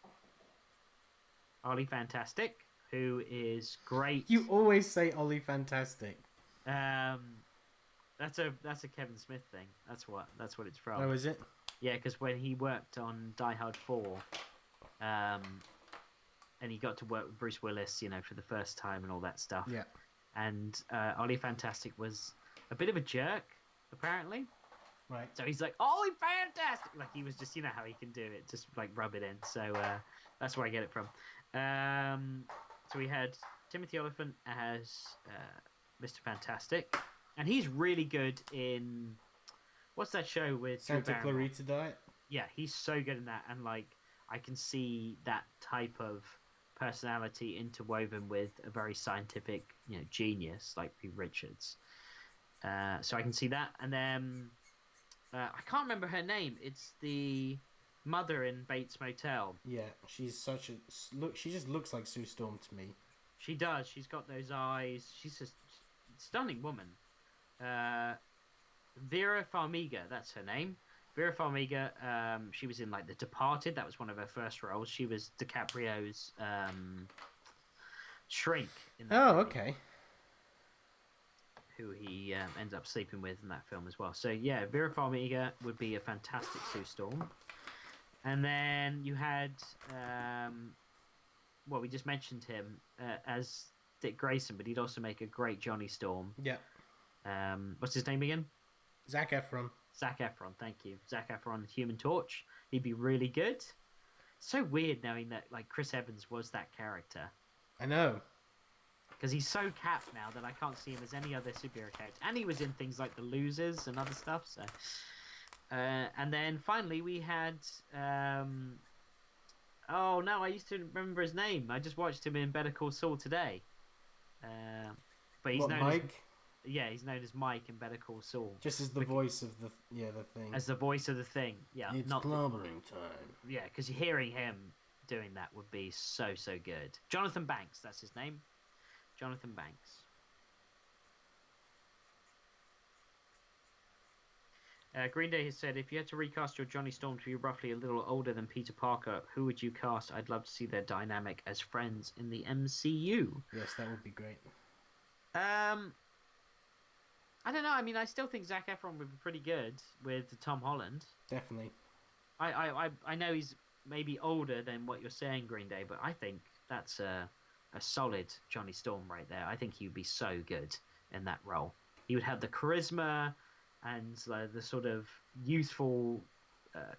Ollie Fantastic, who is great. You always say Ollie Fantastic. That's a Kevin Smith thing. That's what it's from. Oh, is it? Yeah, because when he worked on Die Hard 4, and he got to work with Bruce Willis, for the first time and all that stuff. Yeah. And Ollie Fantastic was a bit of a jerk, apparently. Right. So he's like, Ollie Fantastic! Like, he was just, how he can do it, just, like, rub it in. So that's where I get it from. So we had Timothy Olyphant as Mr. Fantastic. And he's really good in... What's that show with... Santa Clarita Diet? Yeah, he's so good in that. And, like, I can see that type of personality interwoven with a very scientific, genius like Reed Richards. So I can see that. And then... I can't remember her name. It's the mother in Bates Motel. Yeah, she's such a look. She just looks like Sue Storm to me. She does. She's got those eyes. She's a stunning woman. Vera Farmiga, that's her name. Vera Farmiga. She was in like The Departed. That was one of her first roles. She was DiCaprio's shrink. In that movie. Okay. Who he ends up sleeping with in that film as well. So yeah, Vera Farmiga would be a fantastic Sue Storm. And then you had, we just mentioned him as Dick Grayson, but he'd also make a great Johnny Storm. Yeah. What's his name again? Zac Efron. Zac Efron, thank you. Zac Efron, Human Torch. He'd be really good. So weird knowing that like Chris Evans was that character. I know. Because he's so capped now that I can't see him as any other superhero character. And he was in things like The Losers and other stuff. So, and then finally we had... I used to remember his name. I just watched him in Better Call Saul today. But he's What, known Mike? he's known as Mike in Better Call Saul. Just as the voice of the thing. As the voice of the thing, yeah. It's not clobbering time. Yeah, because hearing him doing that would be so good. Jonathan Banks, that's his name. Jonathan Banks. Green Day has said, if you had to recast your Johnny Storm to be roughly a little older than Peter Parker, who would you cast? I'd love to see their dynamic as friends in the MCU. Yes, that would be great. I don't know. I mean, I still think Zac Efron would be pretty good with Tom Holland. Definitely. I know he's maybe older than what you're saying, Green Day, but I think that's a solid Johnny Storm right there. I think he would be so good in that role. He would have the charisma and the sort of youthful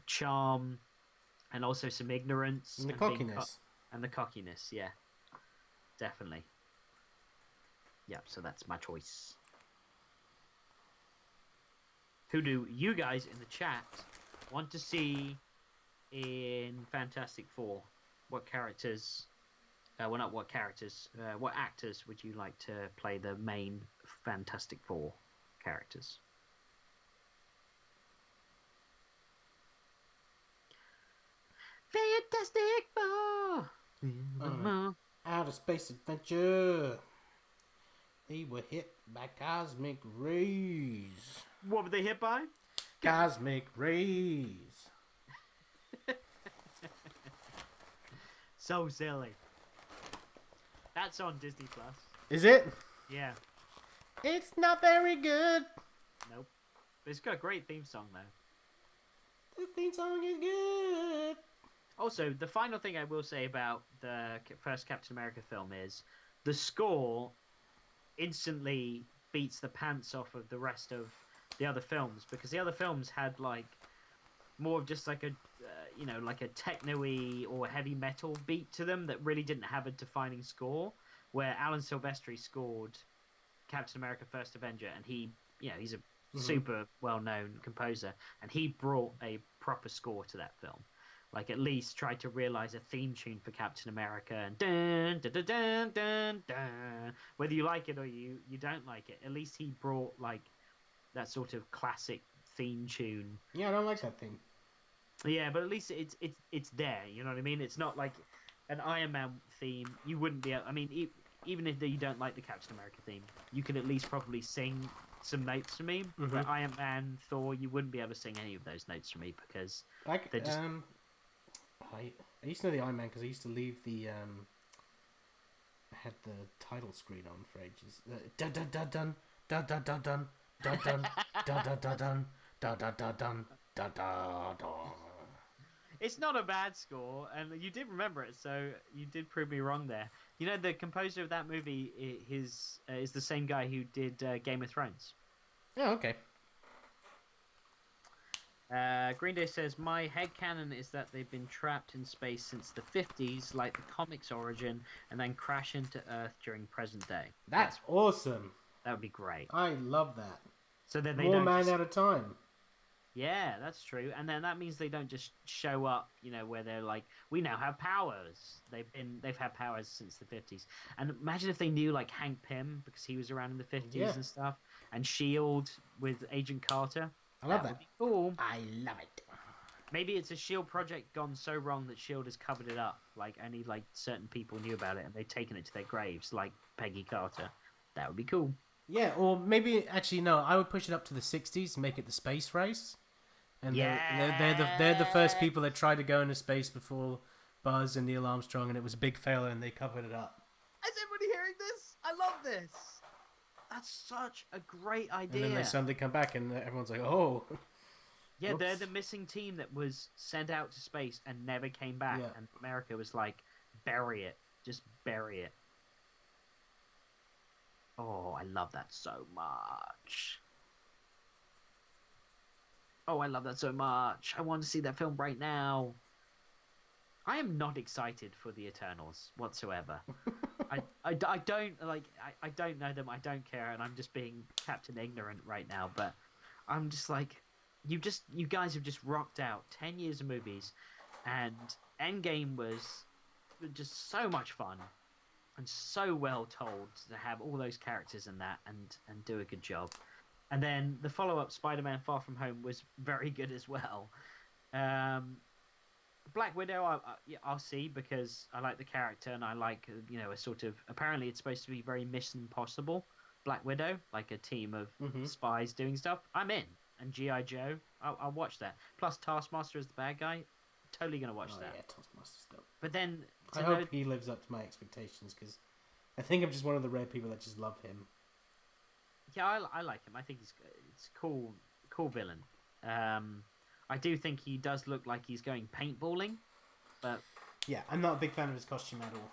charm, and also some ignorance and the cockiness. And the cockiness, yeah, definitely. Yeah, so that's my choice. Who do you guys in the chat want to see in Fantastic Four? What characters? Well, not what characters. What actors would you like to play the main Fantastic Four characters? Fantastic Four! Outer space adventure. They were hit by cosmic rays. What were they hit by? Cosmic rays. So silly. That's on Disney Plus. Is it? Yeah. It's not very good. Nope. But it's got a great theme song though. The theme song is good. Also, the final thing I will say about the first Captain America film is the score instantly beats the pants off of the rest of the other films, because the other films had like more of just like a like a techno-y or heavy metal beat to them that really didn't have a defining score, where Alan Silvestri scored Captain America First Avenger, and he's a super well-known composer, and he brought a proper score to that film. Like, at least tried to realize a theme tune for Captain America, and dun, dun, dun, dun, dun, dun. Whether you like it or you don't like it, at least he brought like that sort of classic theme tune. Yeah, I don't like that theme. Yeah, but at least it's there. You know what I mean? It's not like an Iron Man theme. You wouldn't be. I mean, even if you don't like the Captain America theme, you could at least probably sing some notes for me. But Iron Man, Thor, you wouldn't be able to sing any of those notes for me, because they're just. I used to know the Iron Man because I used to leave the I had the title screen on for ages. Dun dun dun dun dun dun dun dun dun dun dun dun dun dun dun dun dun dun. It's not a bad score, and you did remember it, so you did prove me wrong there. You know, the composer of that movie is the same guy who did Game of Thrones. Oh, okay. Green Day says, my headcanon is that they've been trapped in space since the 50s, like the comics origin, and then crash into Earth during present day. That's awesome. That would be great. I love that. So then they More don't man at a time. Yeah, that's true. And then that means they don't just show up, where they're like, we now have powers. They've had powers since the 50s. And imagine if they knew like Hank Pym, because he was around in the 50s and stuff, and S.H.I.E.L.D. with Agent Carter. I love that. Would be cool. I love it. Maybe it's a S.H.I.E.L.D. project gone so wrong that S.H.I.E.L.D. has covered it up. Like, only like certain people knew about it, and they've taken it to their graves, like Peggy Carter. That would be cool. Yeah, or maybe actually no, I would push it up to the 60s and make it the space race. And they're the first people that tried to go into space before Buzz and Neil Armstrong, and it was a big failure, and they covered it up. Is everybody hearing this? I love this. That's such a great idea. And then they suddenly come back, and everyone's like, "Oh." Yeah, Whoops. they're the missing team that was sent out to space and never came back, and America was like, "Bury it, just bury it." Oh, I love that so much. Oh, I love that so much. I want to see that film right now. I am not excited for the Eternals whatsoever. I don't like. I don't know them. I don't care, and I'm just being Captain Ignorant right now. But I'm just like, you guys have just rocked out 10 years of movies, and Endgame was just so much fun. and so well told to have all those characters in that and do a good job. And then the follow-up, Spider-Man: Far From Home, was very good as well. Black Widow, I'll see, because I like the character and I like, a sort of, apparently it's supposed to be very Mission Impossible Black Widow, like a team of spies doing stuff. I'm in. And G.I. Joe, I'll watch that. Plus Taskmaster is the bad guy. Totally gonna watch that. Yeah, Taskmaster's dope. But then I hope he lives up to my expectations, because I think I'm just one of the rare people that just love him. Yeah, I like him. I think he's cool villain. I do think he does look like he's going paintballing, but yeah, I'm not a big fan of his costume at all.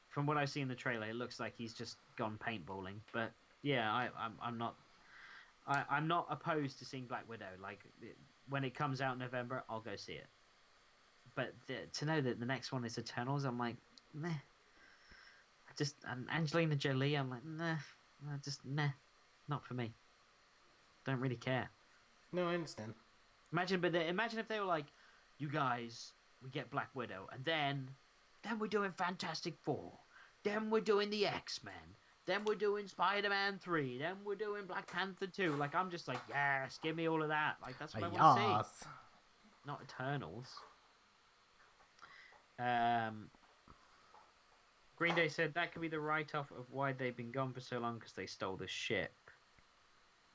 From what I see in the trailer, it looks like he's just gone paintballing. But yeah, I'm not opposed to seeing Black Widow. Like, when it comes out in November, I'll go see it. But to know that the next one is Eternals, I'm like, meh. And Angelina Jolie, I'm like, nah, not for me. Don't really care. No, I understand. Imagine if they were like, you guys, we get Black Widow, and then we're doing Fantastic Four, then we're doing the X-Men, then we're doing Spider-Man 3, then we're doing Black Panther 2. Like, I'm just like, yes, give me all of that. Like, that's what I want to see. Not Eternals. Green Day said that could be the write-off of why they've been gone for so long, because they stole the ship.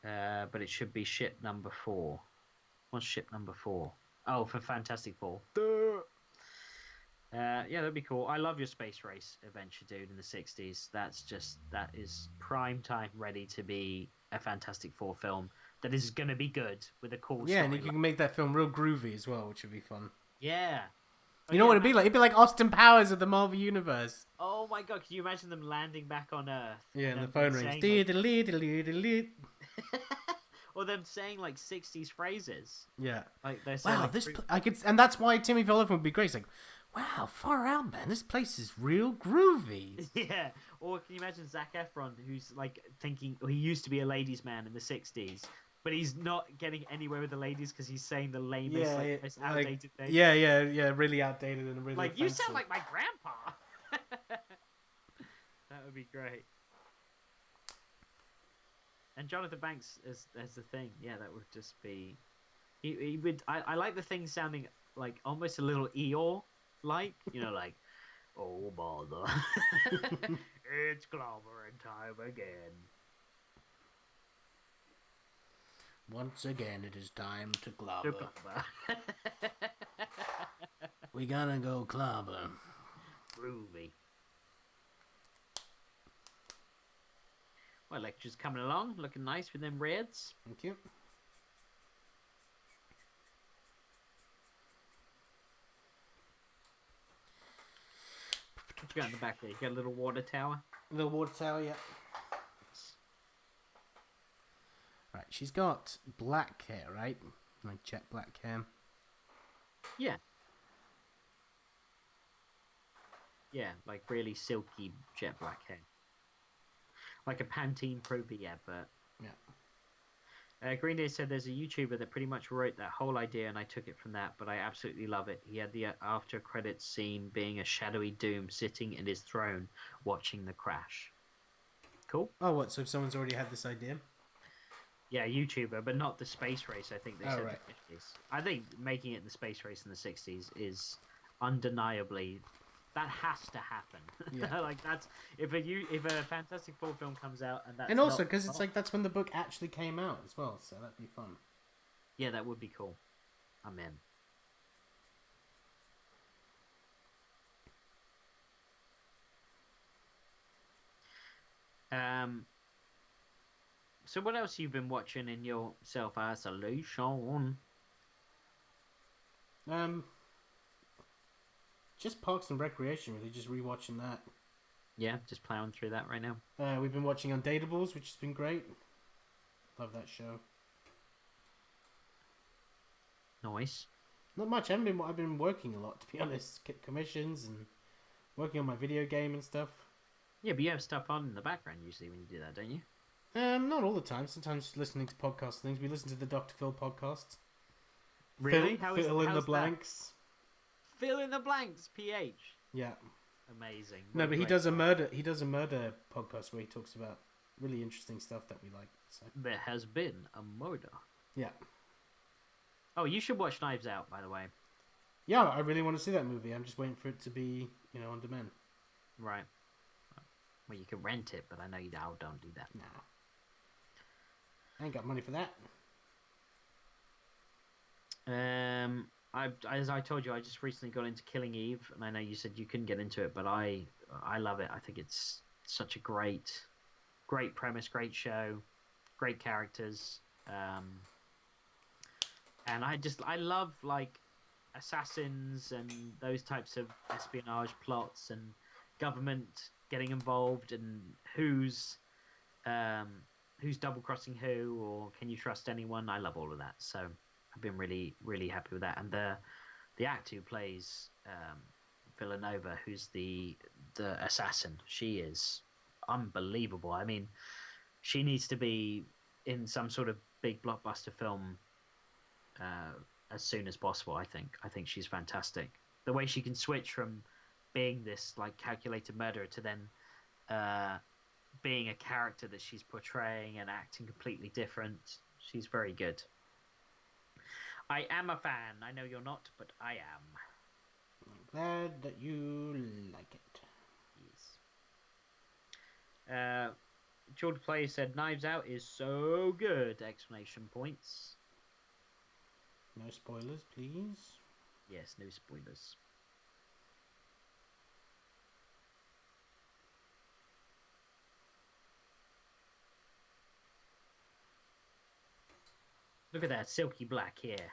But it should be ship number 4. What's ship number 4? Oh, for Fantastic Four. Yeah, that'd be cool. I love your space race adventure, dude, in the 60s. That is prime time ready to be a Fantastic Four film that is going to be good with a cool Yeah, story. and you can make that film real groovy as well, which would be fun. Yeah. You know what it'd be like? It'd be like Austin Powers of the Marvel Universe. Oh my god, can you imagine them landing back on Earth? Yeah, and the phone rings. Or them saying like 60s phrases. Yeah. Like they're saying, wow, I could, and that's why Timmy Sullivan would be great. It's like, wow, far out, man. This place is real groovy. Yeah. Or can you imagine Zac Efron, who's like thinking, he used to be a ladies' man in the 60s, but he's not getting anywhere with the ladies because he's saying the lamest, most outdated thing. Yeah, really outdated and really like offensive. You sound like my grandpa. That would be great. And Jonathan Banks as the thing, yeah, that would just be. He would. I like the thing sounding like almost a little Eeyore, like, like, oh bother, it's clobbering time again. Once again, it is time to clobber. We gotta go clobber. Groovy. Well, Elektra's coming along, looking nice with them reds. Thank you. What you got in the back there? You got a little water tower? A little water tower, yeah. Right, she's got black hair, right? Like jet black hair. Yeah. Yeah, like really silky jet black hair. Like a Pantene Pro V advert. Yeah. Green Day said there's a YouTuber that pretty much wrote that whole idea, and I took it from that, but I absolutely love it. He had the after credits scene being a shadowy Doom sitting in his throne watching the crash. Cool. Oh, what? So someone's already had this idea? Yeah, YouTuber, but not the space race. I think they said right. the 50s. I think making it the space race in the 60s is undeniably. That has to happen. Yeah. Like that's if a Fantastic Four film comes out and also because it's like that's when the book actually came out as well, so that'd be fun. Yeah, that would be cool. I'm in. So what else you've been watching in your self-isolation? Just Parks and Recreation, really. Just rewatching that. Yeah, just plowing through that right now. We've been watching Undateables, which has been great. Love that show. Nice. Not much. I've been working a lot, to be honest. Get commissions and working on my video game and stuff. Yeah, but you have stuff on in the background usually when you do that, don't you? Not all the time. Sometimes listening to podcast things. We listen to the Dr. Phil podcast. Really? Fill in the blanks. Fill in the blanks, PH. Yeah. Amazing. No, What but he great does a guy. murder. He does a murder podcast where he talks about really interesting stuff that we like. So There has been a murder. yeah, Oh, you should watch Knives Out, by the way. yeah, I really want to see that movie. I'm just waiting for it to be, on demand. Right. Well, you can rent it, but I know you don't do that. Nah, I ain't got money for that. As I told you, I just recently got into Killing Eve, and I know you said you couldn't get into it, but I love it. I think it's such a great premise, great show, great characters, and I love like assassins and those types of espionage plots and government getting involved and who's double crossing who, or can you trust anyone? I love all of that, so I've been really, really happy with that. And the actor who plays Villanova, who's the assassin, she is unbelievable. I mean, she needs to be in some sort of big blockbuster film as soon as possible. I think she's fantastic. The way she can switch from being this like calculated murderer to then being a character that she's portraying and acting completely different. She's very good. I am a fan. I know you're not, but I am. I'm glad that you like it. Yes. George Play said Knives Out is so good! Exclamation points. No spoilers, please. Yes, no spoilers. Look at that silky black hair.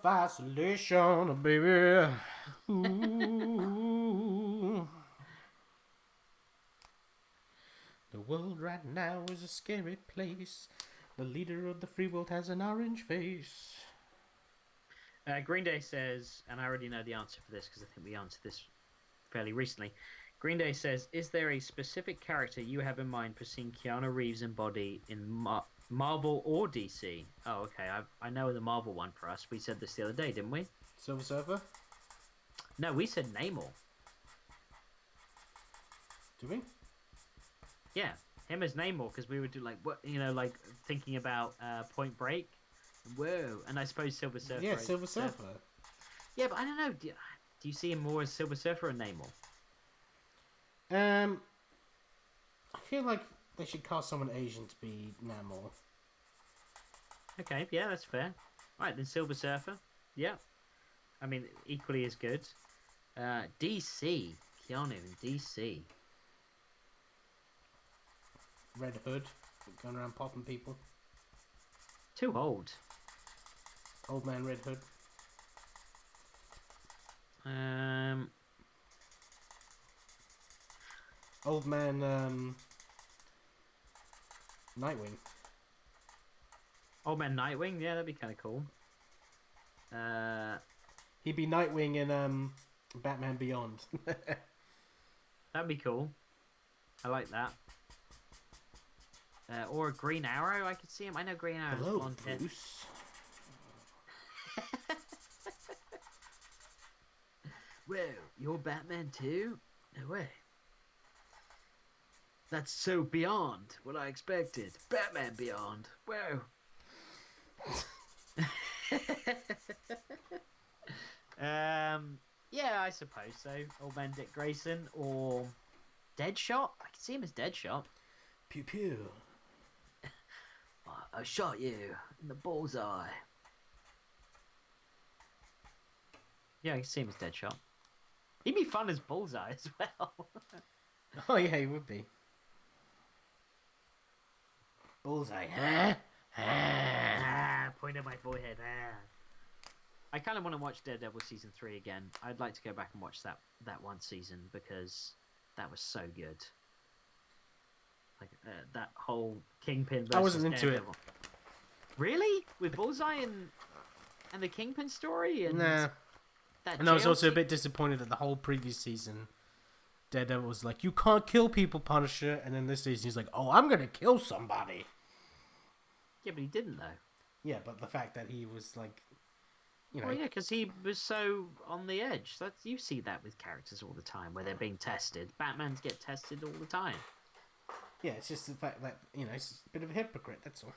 Self-isolation, baby. Ooh. The world right now is a scary place. The leader of the free world has an orange face. Green Day says, and I already know the answer for this because I think we answered this fairly recently. Green Day says, is there a specific character you have in mind for seeing Keanu Reeves embody in Marvel or DC? Oh, okay. I know the Marvel one for us. We said this the other day, didn't we? Silver Surfer? No, we said Namor. Do we? Yeah, him as Namor, because we would do like like thinking about Point Break. Whoa, and I suppose Silver Surfer. Yeah, Silver Surfer. Yeah, but I don't know. Do you see him more as Silver Surfer or Namor? I feel like they should cast someone Asian to be Namor. Okay, yeah, that's fair. Right, then Silver Surfer. Yeah. I mean, equally as good. DC. Keanu in DC. Red Hood, going around popping people. Too old. Old man Red Hood. Old man Nightwing. Old Man Nightwing? Yeah, that'd be kind of cool. He'd be Nightwing in Batman Beyond. That'd be cool. I like that. Or a Green Arrow, I could see him. I know Green Arrow's Hello, blonde hair. Bruce. Whoa, you're Batman too? No way. That's so beyond what I expected. Batman Beyond. Whoa. Yeah, I suppose so. Old Man Dick Grayson or Deadshot. I can see him as Deadshot. Pew pew. I shot you in the bullseye. Yeah, I can see him as Deadshot. He'd be fun as Bullseye as well. Oh yeah, he would be. Bullseye, huh? Point at my forehead. I kind of want to watch Daredevil season 3 again. I'd like to go back and watch that one season because that was so good. Like that whole Kingpin versus I wasn't into Daredevil. Really? With Bullseye and the Kingpin story? And Nah. that And I was jail also a scene? bit disappointed that the whole previous season, Daredevil was like, "You can't kill people, Punisher," and then this season he's like, "Oh, I'm gonna kill somebody." Yeah, but he didn't though. Yeah, but the fact that he was like, you know, Well, yeah, because he was so on the edge. You see that with characters all the time where they're being tested. Batmans get tested all the time. yeah, it's just the fact that he's a bit of a hypocrite. That's all.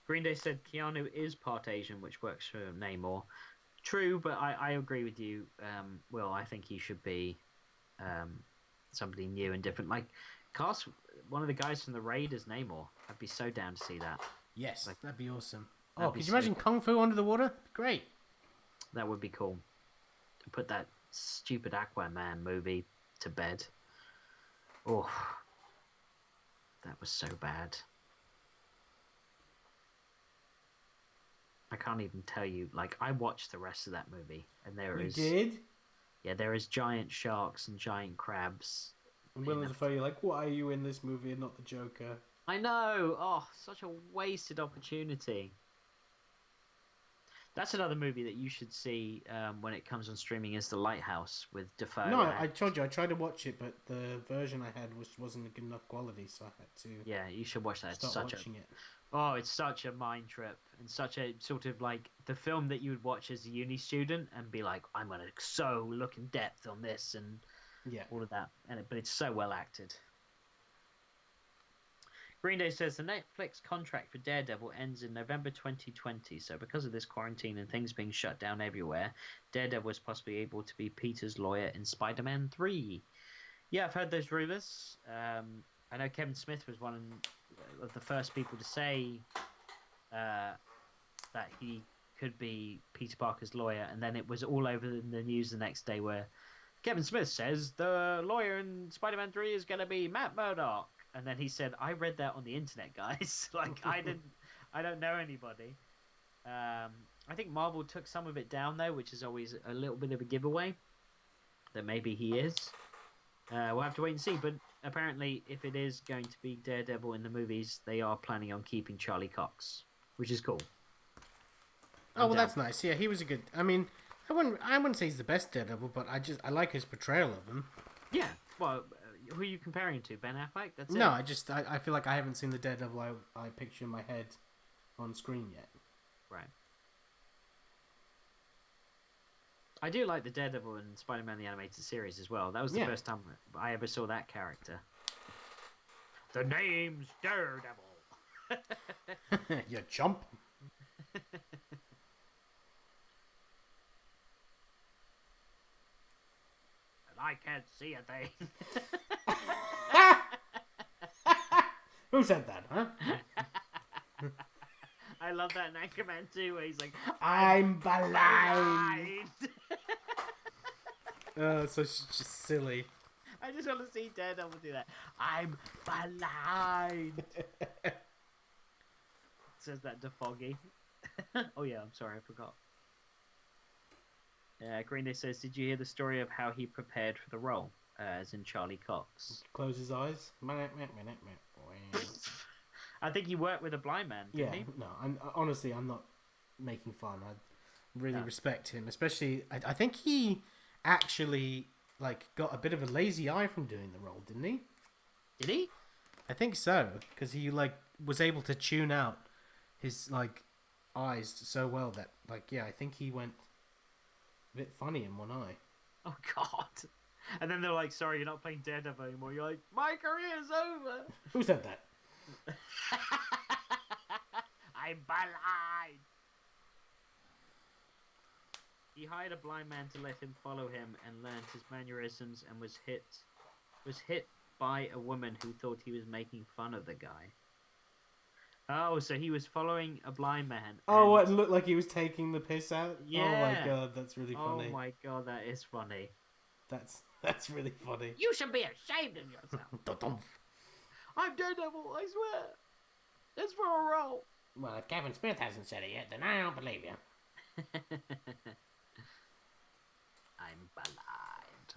Green Day said Keanu is part Asian, which works for Namor. True, but I agree with you. Will, I think he should be somebody new and different. Like, cast one of the guys from the Raid as Namor. I'd be so down to see that. Yes, Like, that'd be awesome. that'd Oh, be could you so imagine Kung Fu under the water? Great. That would be cool. Put that stupid Aquaman movie to bed. Oh, that was so bad. I can't even tell you. Like, I watched the rest of that movie, and You did? Yeah, there is giant sharks and giant crabs. And Willem Dafoe, you're like, why are you in this movie and not the Joker? I know. Oh, such a wasted opportunity. That's another movie that you should see when it comes on streaming. Is The Lighthouse with Dafoe? No, I told you I tried to watch it, but the version I had wasn't a good enough quality, so I had to. Yeah, you should watch that. Start watching it. Oh, it's such a mind trip and such a sort of like the film that you would watch as a uni student and be like, I'm gonna so look in depth on this and all of that. But it's so well acted. Green Day says the Netflix contract for Daredevil ends in November 2020. So because of this quarantine and things being shut down everywhere, Daredevil is possibly able to be Peter's lawyer in Spider-Man 3. Yeah, I've heard those rumors. I know Kevin Smith was one of the first people to say that he could be Peter Parker's lawyer, and then it was all over in the news the next day where Kevin Smith says the lawyer in Spider-Man 3 is going to be Matt Murdock. And then he said, I read that on the internet, guys. Like, I don't know anybody. I think Marvel took some of it down, though, which is always a little bit of a giveaway that maybe he is. We'll have to wait and see. But apparently, if it is going to be Daredevil in the movies, they are planning on keeping Charlie Cox, which is cool. Oh, well, that's nice. Yeah, he was a good... I mean, I wouldn't say he's the best Daredevil, but I like his portrayal of him. Yeah, well... Who are you comparing to? Ben Affleck? That's it? No, I feel like I haven't seen the Daredevil I picture in my head on screen yet. Right. I do like the Daredevil in Spider-Man the Animated Series as well. That was the first time I ever saw that character. The name's Daredevil. You chump. I can't see a thing. Who said that, huh? I love that in Anchorman too, where he's like, I'm blind. So it's just silly. I just want to see Daredevil do that. I'm blind. Says that to Foggy. Oh yeah, I'm sorry, I forgot. Green Day says, did you hear the story of how he prepared for the role, as in Charlie Cox? Close his eyes. I think he worked with a blind man, didn't he? No, honestly, I'm not making fun. I really respect him, especially, I think he actually, like, got a bit of a lazy eye from doing the role, didn't he? Did he? I think so, because he, like, was able to tune out his, like, eyes so well that, like, yeah, I think he went a bit funny in one eye. Oh, God. And then they're like, sorry, you're not playing Daredevil anymore. You're like, my career's over. Who said that? I'm blind. He hired a blind man to let him follow him and learned his mannerisms and was hit by a woman who thought he was making fun of the guy. Oh, so he was following a blind man. Oh, it looked like he was taking the piss out? Yeah. Oh my god, that's really funny. Oh my god, that is funny. That's really funny. You should be ashamed of yourself. I'm Daredevil, I swear. It's for a role. Well, if Kevin Smith hasn't said it yet, then I don't believe you. I'm blind.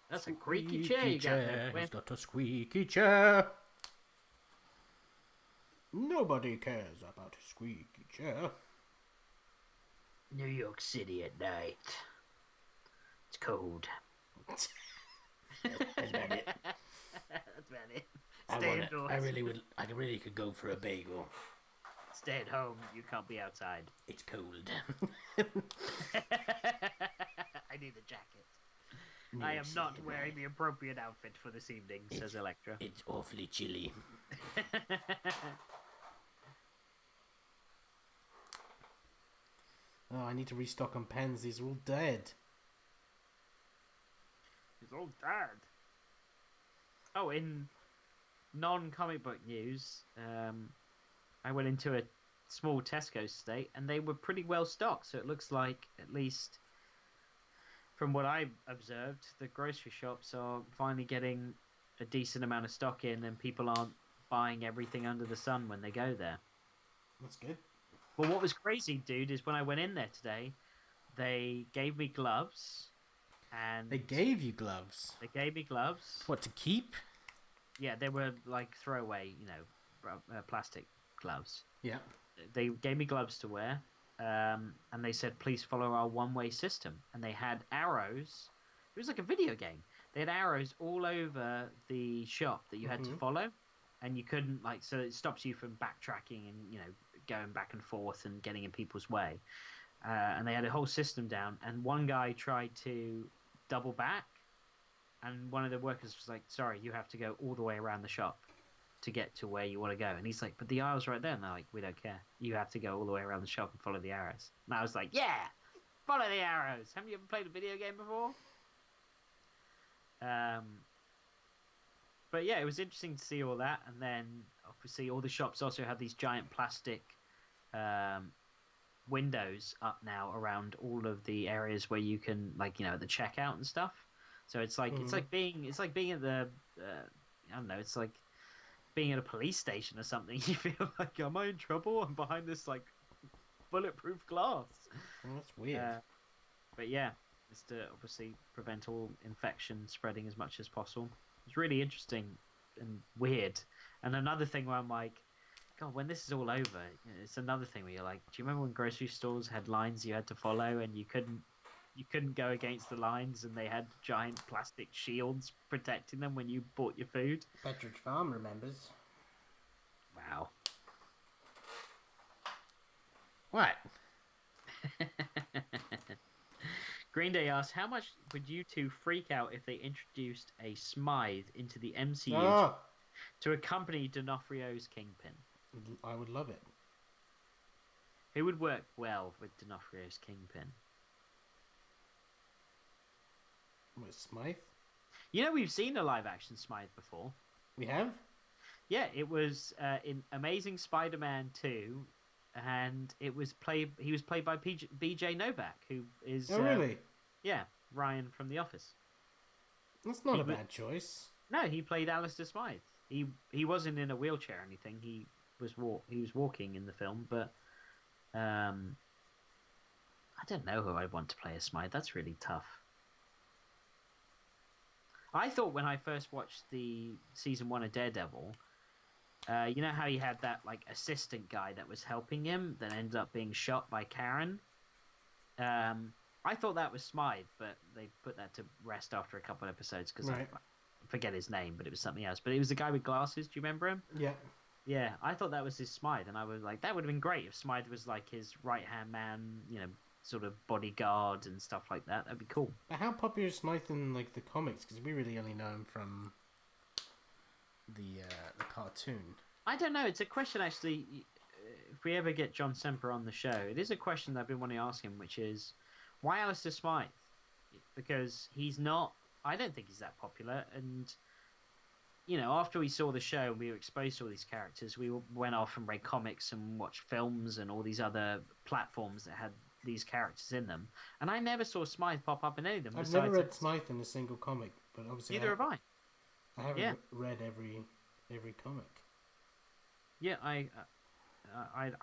That's a creaky chair you got there. He's got a squeaky chair. Nobody cares about a squeaky chair. New York City at night. It's cold. That's about it. That's about it. Stay indoors. I really could go for a bagel. Stay at home. You can't be outside. It's cold. I need a jacket. I am not wearing the appropriate outfit for this evening, says Elektra. It's awfully chilly. Oh, I need to restock on pens. These are all dead. It's all dead. Oh, in non-comic book news, I went into a small Tesco estate, and they were pretty well stocked. So it looks like, at least from what I've observed, the grocery shops are finally getting a decent amount of stock in, and people aren't buying everything under the sun when they go there. That's good. Well, what was crazy, dude, is when I went in there today, they gave me gloves, and They gave you gloves. They gave me gloves. What, to keep? Yeah, they were like throwaway, plastic gloves. Yeah. They gave me gloves to wear, and they said, please follow our one-way system. And they had arrows. It was like a video game. They had arrows all over the shop that you had to follow, and you couldn't, so it stops you from backtracking and, going back and forth and getting in people's way. And they had a whole system down, and one guy tried to double back, and one of the workers was like, sorry, you have to go all the way around the shop to get to where you want to go. And he's like, but the aisle's right there. And they're like, we don't care. You have to go all the way around the shop and follow the arrows. And I was like, yeah, follow the arrows. Haven't you ever played a video game before? But yeah, it was interesting to see all that. And then obviously all the shops also have these giant plastic windows up now around all of the areas where you can, at the checkout and stuff. So it's like it's like being at the I don't know, it's like being at a police station or something. You feel like, am I in trouble? I'm behind this bulletproof glass. Well, that's weird. But yeah, it's to obviously prevent all infection spreading as much as possible. It's really interesting and weird. And another thing where I'm like, God, when this is all over, it's another thing where you're like, do you remember when grocery stores had lines you had to follow and you couldn't go against the lines, and they had giant plastic shields protecting them when you bought your food? Petridge Farm remembers. Wow. What? Green Day asks, how much would you two freak out if they introduced a Smythe into the MCU to accompany D'Onofrio's Kingpin? I would love it. Who would work well with D'Onofrio's Kingpin? What, Smythe? We've seen a live-action Smythe before. We have? Yeah, it was in Amazing Spider-Man 2, and he was played by BJ Novak, who is... Oh, really? Yeah, Ryan from The Office. That's not a bad choice. No, he played Alistair Smythe. He wasn't in a wheelchair or anything. He was walking in the film, but I don't know who I'd want to play as Smythe. That's really tough. I thought when I first watched the season 1 of Daredevil, you know how he had that assistant guy that was helping him that ended up being shot by Karen? I thought that was Smythe, but they put that to rest after a couple of episodes because I forget his name, but it was something else. But it was the guy with glasses. Do you remember him? Yeah. Yeah, I thought that was his Smythe, and I was like, that would have been great if Smythe was his right-hand man, sort of bodyguard and stuff like that. That'd be cool. But how popular is Smythe in the comics? Because we really only know him from the cartoon. I don't know. It's a question actually. If we ever get John Semper on the show, it is a question that I've been wanting to ask him, which is why Alistair Smythe? Because he's not. I don't think he's that popular, and after we saw the show and we were exposed to all these characters, we went off and read comics and watched films and all these other platforms that had these characters in them, and I never saw Smythe pop up in any of them. I've never read Smythe in a single comic, but obviously neither have I. I haven't read every comic. Yeah, I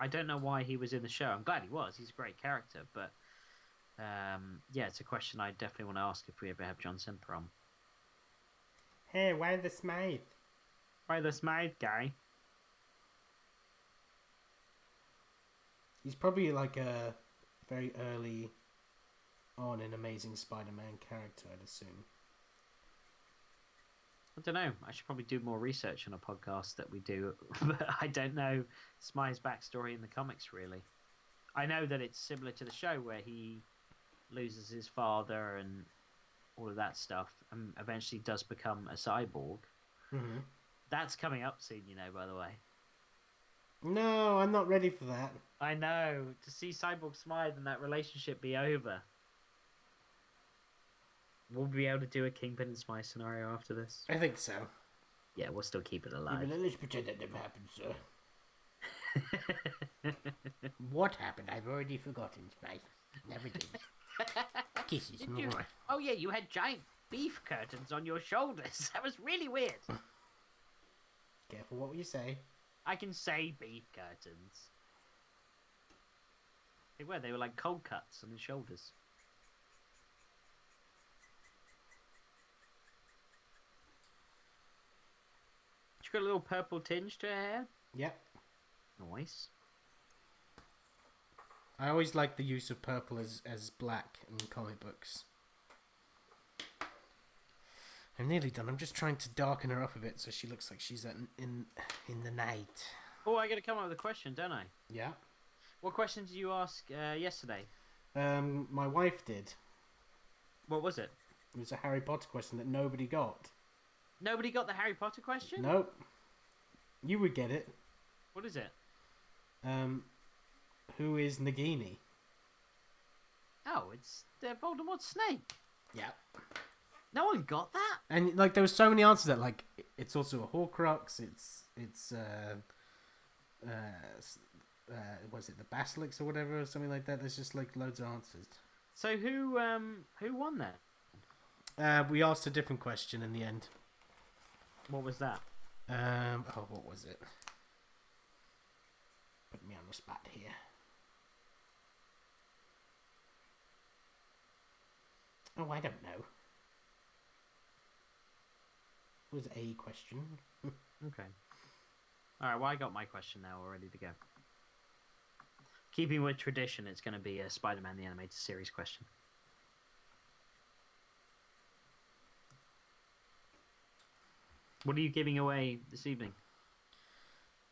don't know why he was in the show. I'm glad he was. He's a great character, but yeah, it's a question I definitely want to ask if we ever have John Semper on. Hey, why the Smythe? Why the Smythe guy? He's probably a very early on an Amazing Spider-Man character, I'd assume. I don't know. I should probably do more research on a podcast that we do, but I don't know Smy's backstory in the comics, really. I know that it's similar to the show where he loses his father and all of that stuff and eventually does become a cyborg. Mm-hmm. That's coming up soon, by the way. No, I'm not ready for that. I know. To see Cyborg Smythe and that relationship be over. We'll be able to do a Kingpin and Smythe scenario after this. I think so. Yeah, we'll still keep it alive. Yeah, but let's pretend that never happened, sir. What happened? I've already forgotten, Smythe. Never did. Kisses. Oh yeah, you had giant beef curtains on your shoulders. That was really weird. Careful what you say. I can say beef curtains. They were like cold cuts on his shoulders. She got a little purple tinge to her hair. Yep. Nice. I always like the use of purple as black in comic books. I'm nearly done. I'm just trying to darken her up a bit so she looks like she's in the night. Oh, I got to come up with a question, don't I? Yeah. What question did you ask yesterday? My wife did. What was it? It was a Harry Potter question that nobody got. Nobody got the Harry Potter question? Nope. You would get it. What is it? Who is Nagini? Oh, it's Voldemort's snake. Yeah. No one got that? And like there was so many answers that like it's also a Horcrux, it's was it the Basilisk or whatever or something like that? There's just like loads of answers. So who won that? We asked a different question in the end. What was that? What was it? Put me on the spot here. Oh, I don't know. It was a question. Okay. Alright, well I got my question now. We're ready to go. Keeping with tradition, it's going to be a Spider-Man the Animated Series question. What are you giving away this evening?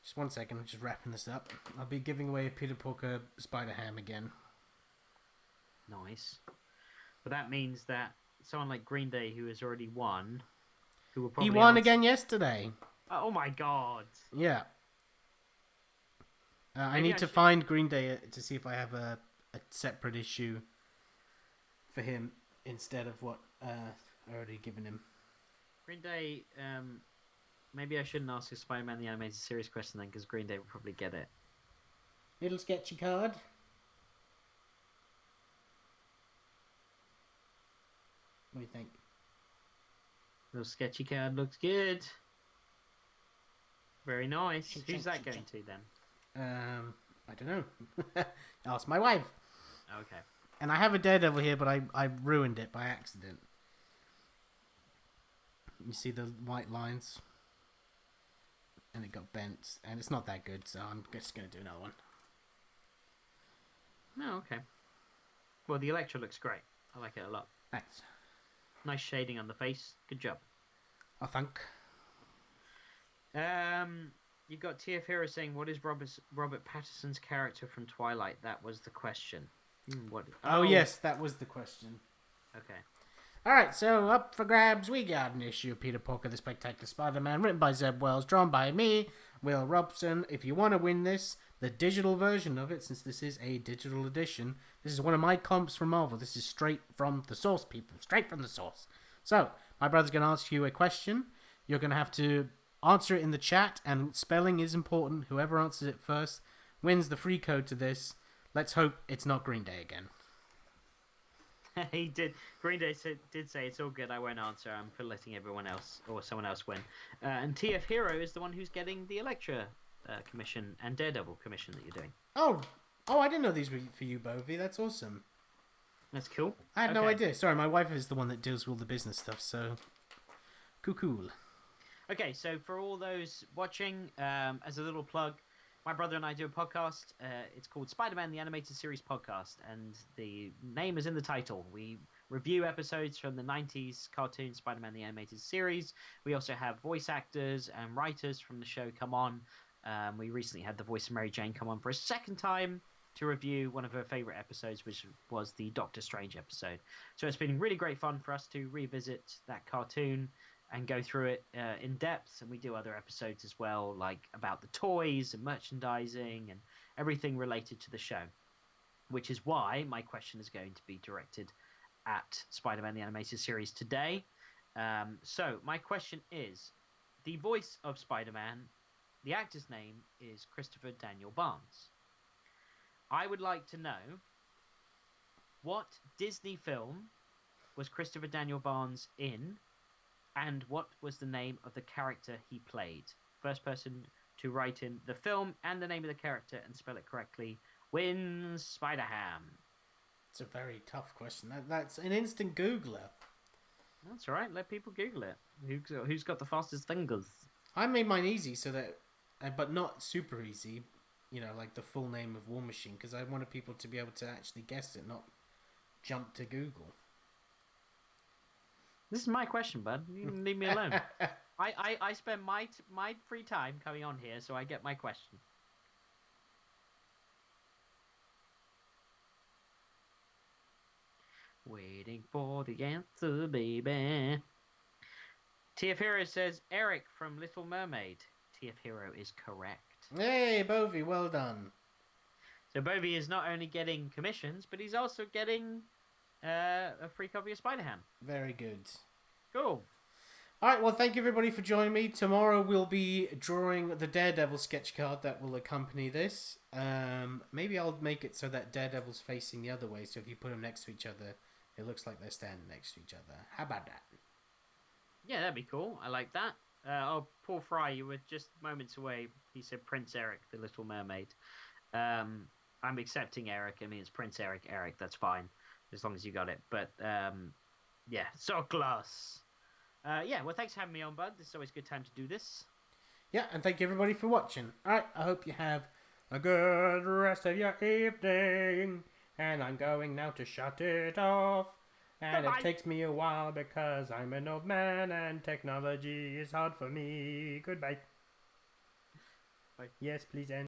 Just 1 second, I'm just wrapping this up. I'll be giving away a Peter Porker Spider-Ham again. Nice. But that means that someone like Green Day, who has already won, who will probably He won again yesterday. Oh my god! Yeah. I Maybe need to find Green Day to see if I have a separate issue for him instead of what I already given him. Green Day, maybe I shouldn't ask a Spider-Man the Animated Series question then, because Green Day will probably get it. Little sketchy card. What do you think? Little sketchy card looks good. Very nice. Who's that going to then? I don't know. Ask my wife. Okay. And I have a Daredevil here, but I ruined it by accident. You see the white lines? And it got bent. And it's not that good, so I'm just going to do another one. Oh, okay. Well, the Elektra looks great. I like it a lot. Thanks. Nice shading on the face. Good job. I think. You've got TF Hero saying, what is Robert Pattinson's character from Twilight? That was the question. What? Oh, yes, that was the question. Okay. Alright, so up for grabs, we got an issue of Peter Porker, the Spectacular Spider-Man, written by Zeb Wells, drawn by me, Will Robson. If you want to win this, the digital version of it, since this is a digital edition, this is one of my comps from Marvel. This is straight from the source, people. Straight from the source. So, my brother's going to ask you a question. You're going to have to answer it in the chat, and spelling is important. Whoever answers it first wins the free code to this. Let's hope it's not Green Day again. He did. Green Day did say it's all good. I won't answer. I'm for letting everyone else or someone else win. And TF Hero is the one who's getting the Elektra commission and Daredevil commission that you're doing. Oh, I didn't know these were for you, Bovey. That's awesome. That's cool. I had no idea. Sorry, my wife is the one that deals with all the business stuff, so cool. Okay, so for all those watching, as a little plug, my brother and I do a podcast. It's called Spider-Man the Animated Series Podcast, and the name is in the title. We review episodes from the 90s cartoon Spider-Man the Animated Series. We also have voice actors and writers from the show come on. We recently had the voice of Mary Jane come on for a second time to review one of her favorite episodes, which was the Doctor Strange episode. So it's been really great fun for us to revisit that cartoon and go through it in depth. And we do other episodes as well, like about the toys and merchandising and everything related to the show, which is why my question is going to be directed at Spider-Man the Animated Series today. So my question is, the voice of Spider-Man, the actor's name is Christopher Daniel Barnes. I would like to know, what Disney film was Christopher Daniel Barnes in, and what was the name of the character he played? First person to write in the film and the name of the character and spell it correctly wins Spider-Ham. It's a very tough question. That's an instant Googler. That's all right. Let people Google it. Who's got the fastest fingers? I made mine easy so that, but not super easy. You know, like the full name of War Machine, because I wanted people to be able to actually guess it, not jump to Google. This is my question, bud. You can leave me alone. I spend my free time coming on here, so I get my question. Waiting for the answer, baby. TF Hero says Eric from Little Mermaid. TF Hero is correct. Hey, Bovie, well done. So Bovie is not only getting commissions, but he's also getting a free copy of Spider-Ham. Very good. Cool. All right, well, thank you everybody for joining me. Tomorrow we'll be drawing the Daredevil sketch card that will accompany this. Maybe I'll make it so that Daredevil's facing the other way, so if you put them next to each other, it looks like they're standing next to each other. How about that? Yeah, that'd be cool. I like that. Paul Fry, you were just moments away. He said Prince Eric, the Little Mermaid. I'm accepting Eric. I mean, it's Prince Eric. Eric, that's fine, as long as you got it. But yeah, so close. Yeah, well, thanks for having me on, bud. It's always a good time to do this. Yeah, and thank you everybody for watching. All right, I hope you have a good rest of your evening. And I'm going now to shut it off. And Goodbye. It takes me a while because I'm an old man and technology is hard for me. Goodbye. Bye. Yes, please end.